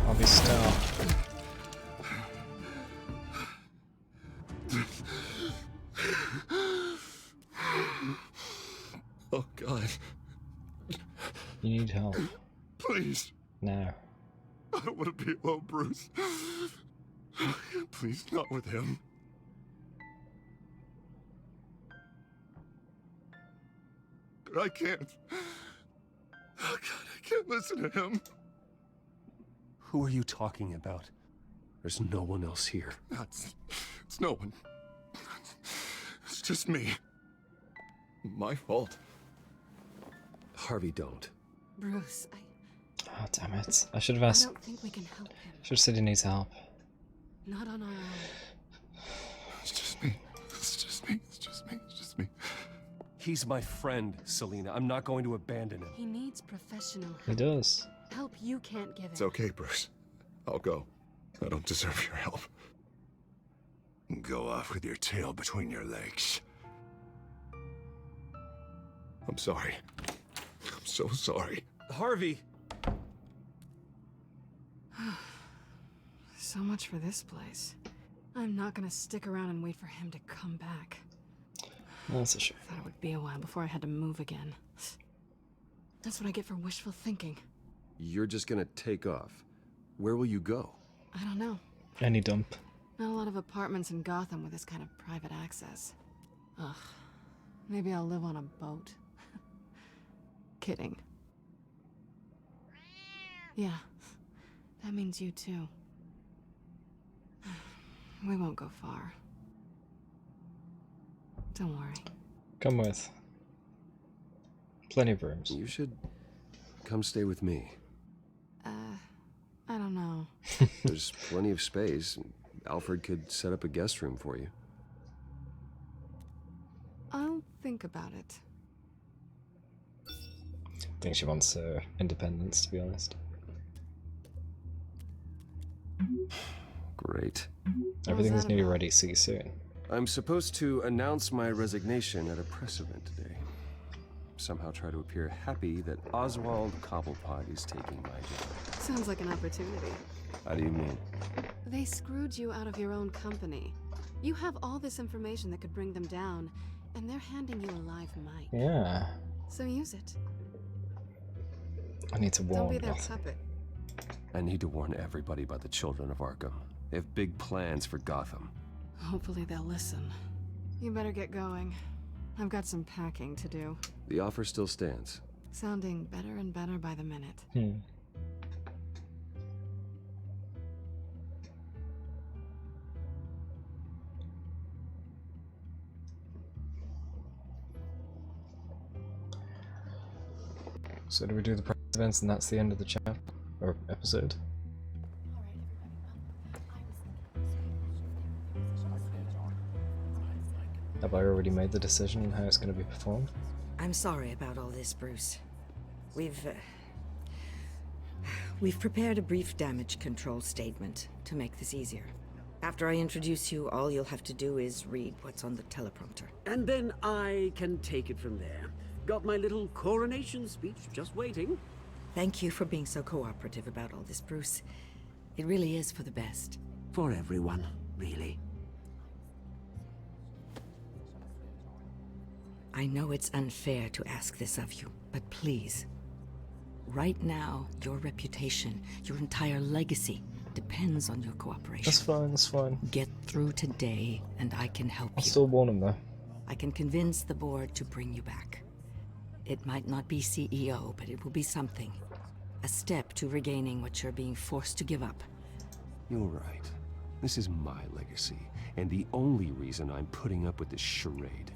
I'll be still. Oh, God. You need help. Please. Now. I don't want to be alone, Bruce. Please, not with him. I can't. Oh, God, I can't listen to him. Who are you talking about? There's no one else here. It's no one. It's just me. My fault. Harvey, don't. Bruce, Oh, damn it. I should have I asked. don't think we can help him. Should have said he needs help. Not on our own. It's just me. It's just me. It's just me. It's just me. He's my friend, Selina. I'm not going to abandon him. He needs professional help. He does. Help you can't give him. It's okay, Bruce. I'll go. I don't deserve your help. Go off with your tail between your legs. I'm sorry. I'm so sorry. Harvey! So much for this place. I'm not gonna stick around and wait for him to come back. That's a shame. Thought it would be a while before I had to move again. That's what I get for wishful thinking. You're just gonna take off. Where will you go? I don't know. Any dump. Not a lot of apartments in Gotham with this kind of private access. Ugh. Maybe I'll live on a boat. Kidding. Yeah. That means you too. We won't go far. Don't worry. Come with. Plenty of rooms. You should come stay with me. I don't know. There's plenty of space. Alfred could set up a guest room for you. I'll think about it. I think she wants independence, to be honest. Great. Everything's nearly ready. See you soon. I'm supposed to announce my resignation at a press event today. Somehow try to appear happy that Oswald Cobblepot is taking my job. Sounds like an opportunity. How do you mean? They screwed you out of your own company. You have all this information that could bring them down, and they're handing you a live mic. Yeah. So use it. I need to warn Don't be their Gotham. puppet. I need to warn everybody about the children of Arkham. They have big plans for Gotham. Hopefully they'll listen. You better get going. I've got some packing to do. The offer still stands. Sounding better and better by the minute. So do we do the press events and that's the end of the chapter? Or episode? Have I already made the decision on how it's going to be performed? I'm sorry about all this, Bruce. We've prepared a brief damage control statement to make this easier. After I introduce you, all you'll have to do is read what's on the teleprompter. And then I can take it from there. Got my little coronation speech just waiting. Thank you for being so cooperative about all this, Bruce. It really is for the best. For everyone, really. I know it's unfair to ask this of you, but please. Right now, your reputation, your entire legacy, depends on your cooperation. That's fine, that's fine. Get through today, and I can help I'll you. still warn him though. I can convince the board to bring you back. It might not be CEO, but it will be something. A step to regaining what you're being forced to give up. You're right. This is my legacy, and the only reason I'm putting up with this charade.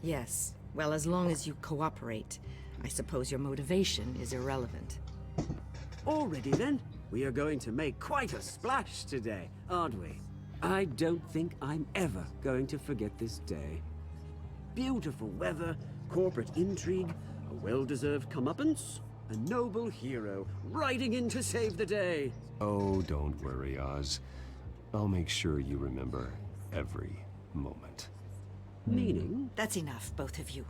Yes. Well, as long as you cooperate, I suppose your motivation is irrelevant. Already then, we are going to make quite a splash today, aren't we? I don't think I'm ever going to forget this day. Beautiful weather, corporate intrigue, a well-deserved comeuppance, a noble hero riding in to save the day. Oh, don't worry, Oz. I'll make sure you remember every moment. Meaning? That's enough, both of you.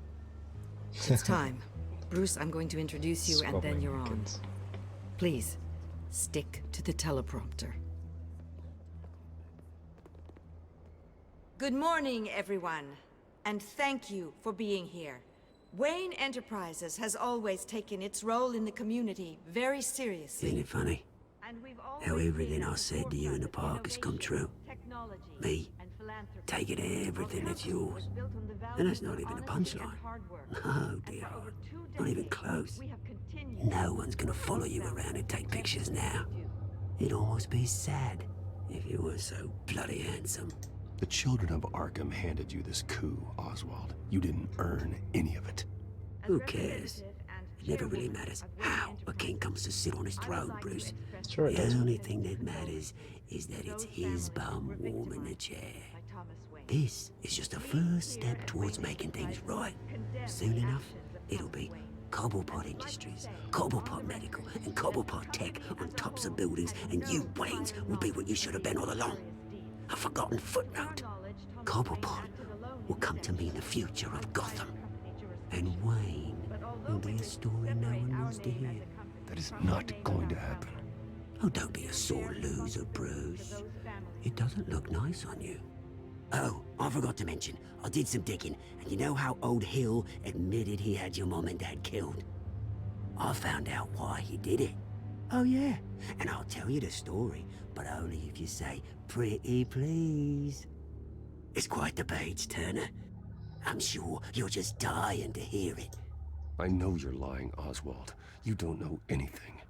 It's time. Bruce, I'm going to introduce you and then you're on. Please, stick to the teleprompter. Good morning, everyone. And thank you for being here. Wayne Enterprises has always taken its role in the community very seriously. Isn't it funny? How everything I said to you in the park has come true. Me, taking everything that's yours. And that's not even a punchline. No, dear heart. Not even close. No one's gonna follow you around and take pictures now. It'd almost be sad if you were so bloody handsome. The children of Arkham handed you this coup, Oswald. You didn't earn any of it. Who cares? It never really matters how a king comes to sit on his throne, Bruce. Sure it the does. only thing that matters is that it's his bum warm in the chair. This is just a first step towards making things right. Soon enough, it'll be Cobblepot Industries, Cobblepot Medical, and Cobblepot Tech on tops of buildings, and you, Waynes, will be what you should have been all along. A forgotten footnote. Cobblepot will come to mean the future of Gotham. And Wayne will be a story no one wants to hear. That is not going to happen. Oh, don't be a sore loser, Bruce. It doesn't look nice on you. Oh, I forgot to mention, I did some digging, and you know how old Hill admitted he had your mom and dad killed? I found out why he did it. Oh yeah, and I'll tell you the story, but only if you say, pretty please. It's quite the page turner. I'm sure you're just dying to hear it. I know you're lying, Oswald. You don't know anything.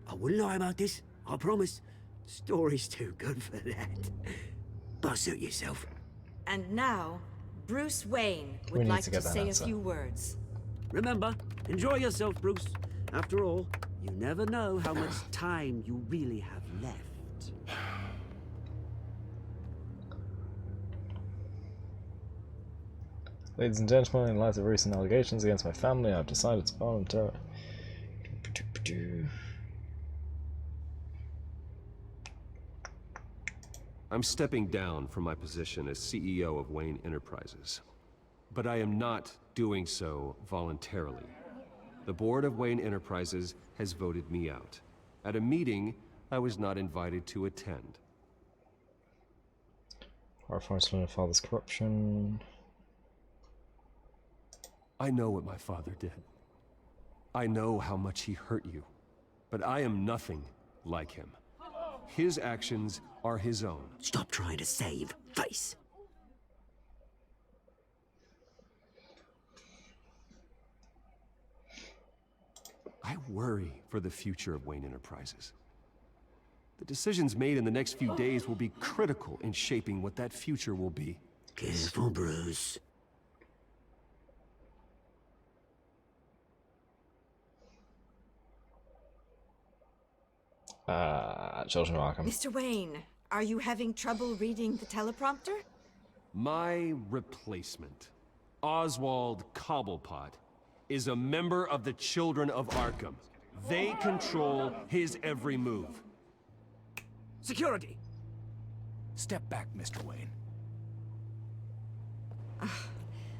I wouldn't lie about this, I promise. Story's too good for that. But suit yourself. And now, Bruce Wayne We would need like to to get that say a answer. few words. Remember, enjoy yourself, Bruce. After all, you never know how much time you really have left. Ladies and gentlemen, in light of recent allegations against my family, I've decided to volunteer. I'm stepping down from my position as CEO of Wayne Enterprises. But I am not doing so voluntarily. The board of Wayne Enterprises has voted me out, at a meeting I was not invited to attend. Firefighter to learn father's corruption. I know what my father did. I know how much he hurt you. But I am nothing like him. His actions are his own. Stop trying to save face. I worry for the future of Wayne Enterprises. The decisions made in the next few days will be critical in shaping what that future will be. Careful, Bruce. Children of Arkham. Mr. Wayne, are you having trouble reading the teleprompter? My replacement, Oswald Cobblepot, is a member of the Children of Arkham. They control his every move. Security! Step back, Mr. Wayne.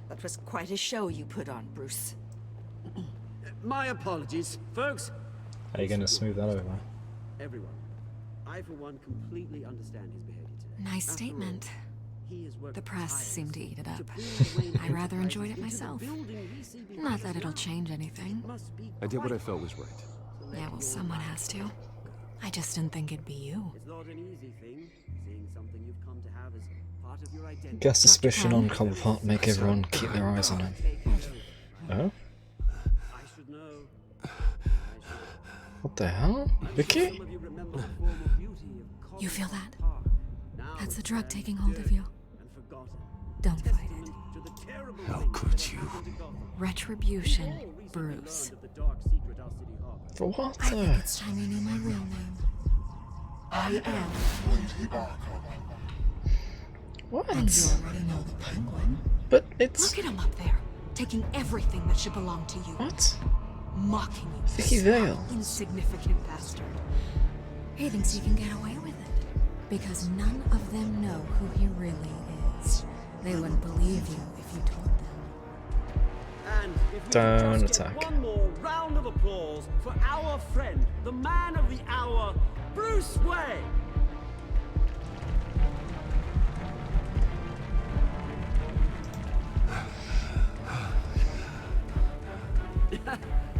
That was quite a show you put on, Bruce. My apologies, folks. How are you going to smooth that over? Everyone, I for one completely understand his behavior today. Nice statement. The press seemed to eat it up. I rather enjoyed it myself. Not that it'll change anything. I did what I felt was right. Yeah, well, someone has to. I just didn't think it'd be you. It's not an easy thing, seeing something you've come to have as part of your identity. Guess suspicion on Cobblepot make everyone keep their eyes on him. Oh? I should know. What the hell? Vicky? You feel that? That's the drug taking hold of you. Don't fight it. How could you? Retribution, Bruce. For what? I think it's time you knew my real name. I am What? And you already know the Penguin. But it's... Look at him up there, taking everything that should belong to you. What? Mocking you. Vicky Vale. Insignificant bastard. He thinks he can get away with it. Because none of them know who he really is. They wouldn't believe you if you told them. And if we Don't could just attack. get one more round of applause for our friend, the man of the hour, Bruce Wayne.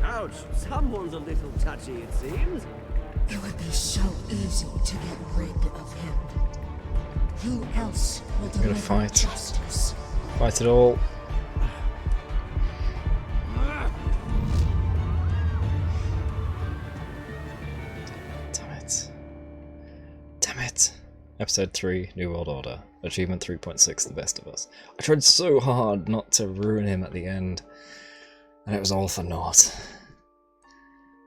Ouch, someone's a little touchy, it seems. It would be so easy to get rid of him. Who else will We're gonna deliver fight. justice? Fight it all. Damn it. Damn it. Episode 3, New World Order. Achievement 3.6, The Best of Us. I tried so hard not to ruin him at the end, and it was all for naught.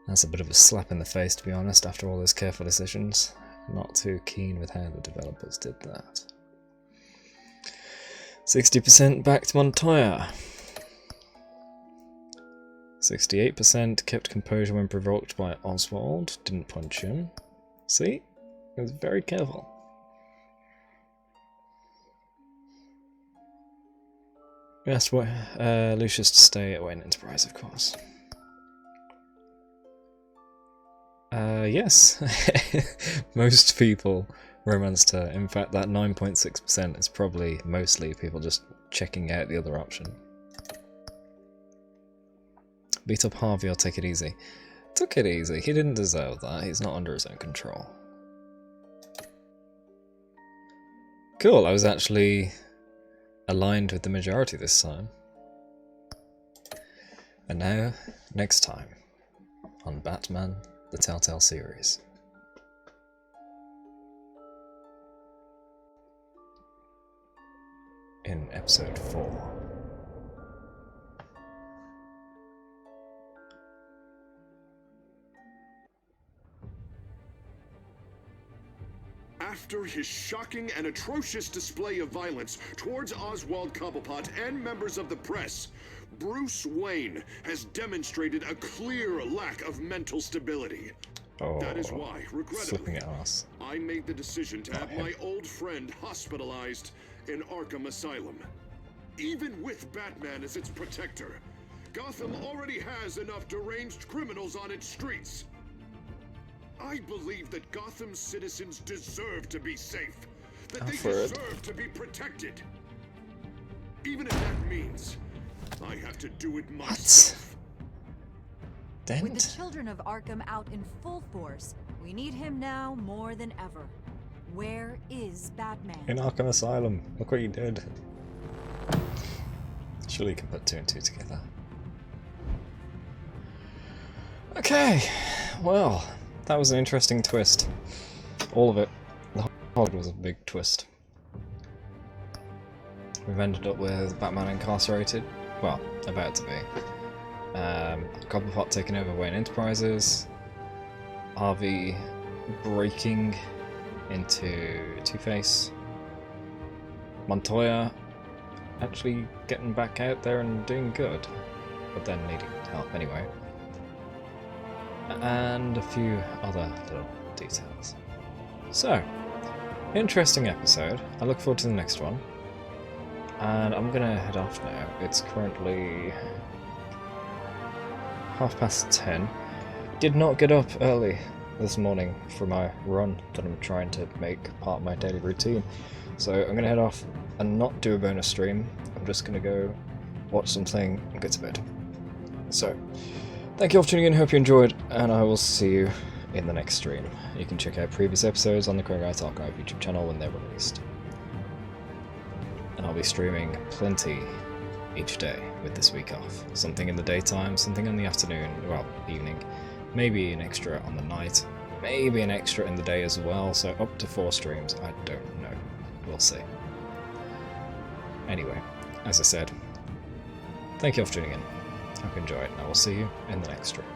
That's a bit of a slap in the face, to be honest, after all those careful decisions. Not too keen with how the developers did that. 60% backed Montoya. 68% kept composure when provoked by Oswald. Didn't punch him. See? He was very careful. We asked Lucius to stay at Wayne Enterprise, of course. Yes. Most people romanced her. In fact, that 9.6% is probably mostly people just checking out the other option. Beat up Harvey or take it easy. Took it easy. He didn't deserve that. He's not under his own control. Cool, I was actually aligned with the majority this time. And now, next time, on Batman, the Telltale series. In episode 4. After his shocking and atrocious display of violence towards Oswald Cobblepot and members of the press, Bruce Wayne has demonstrated a clear lack of mental stability. Oh, that is why, regrettably, flipping it ass. I made the decision to have my old friend hospitalized in Arkham Asylum. Even with Batman as its protector, Gotham already has enough deranged criminals on its streets. I believe that Gotham's citizens deserve to be safe. that they deserve to be protected. Even if that means I have to do it myself. With the children of Arkham out in full force, we need him now more than ever. Where is Batman? In Arkham Asylum. Look what you did. Surely you can put 2 and 2 together. Okay, well, that was an interesting twist. All of it. The whole was a big twist. We've ended up with Batman incarcerated. Well, about to be. Cobblepot taking over Wayne Enterprises. Harvey breaking into Two-Face. Montoya actually getting back out there and doing good, but then needing help anyway. And a few other little details. So, interesting episode. I look forward to the next one. And I'm gonna head off now. It's currently 10:30. Did not get up early this morning for my run that I'm trying to make part of my daily routine. So I'm gonna head off and not do a bonus stream. I'm just gonna go watch something and get to bed. So, thank you all for tuning in, hope you enjoyed, and I will see you in the next stream. You can check out previous episodes on the Craigite Archive YouTube channel when they're released. And I'll be streaming plenty each day with this week off. Something in the daytime, something in the afternoon, well, evening, maybe an extra on the night, maybe an extra in the day as well, so up to 4 streams, I don't know. We'll see. Anyway, as I said, thank you all for tuning in. Hope you enjoyed, and I will see you in the next stream.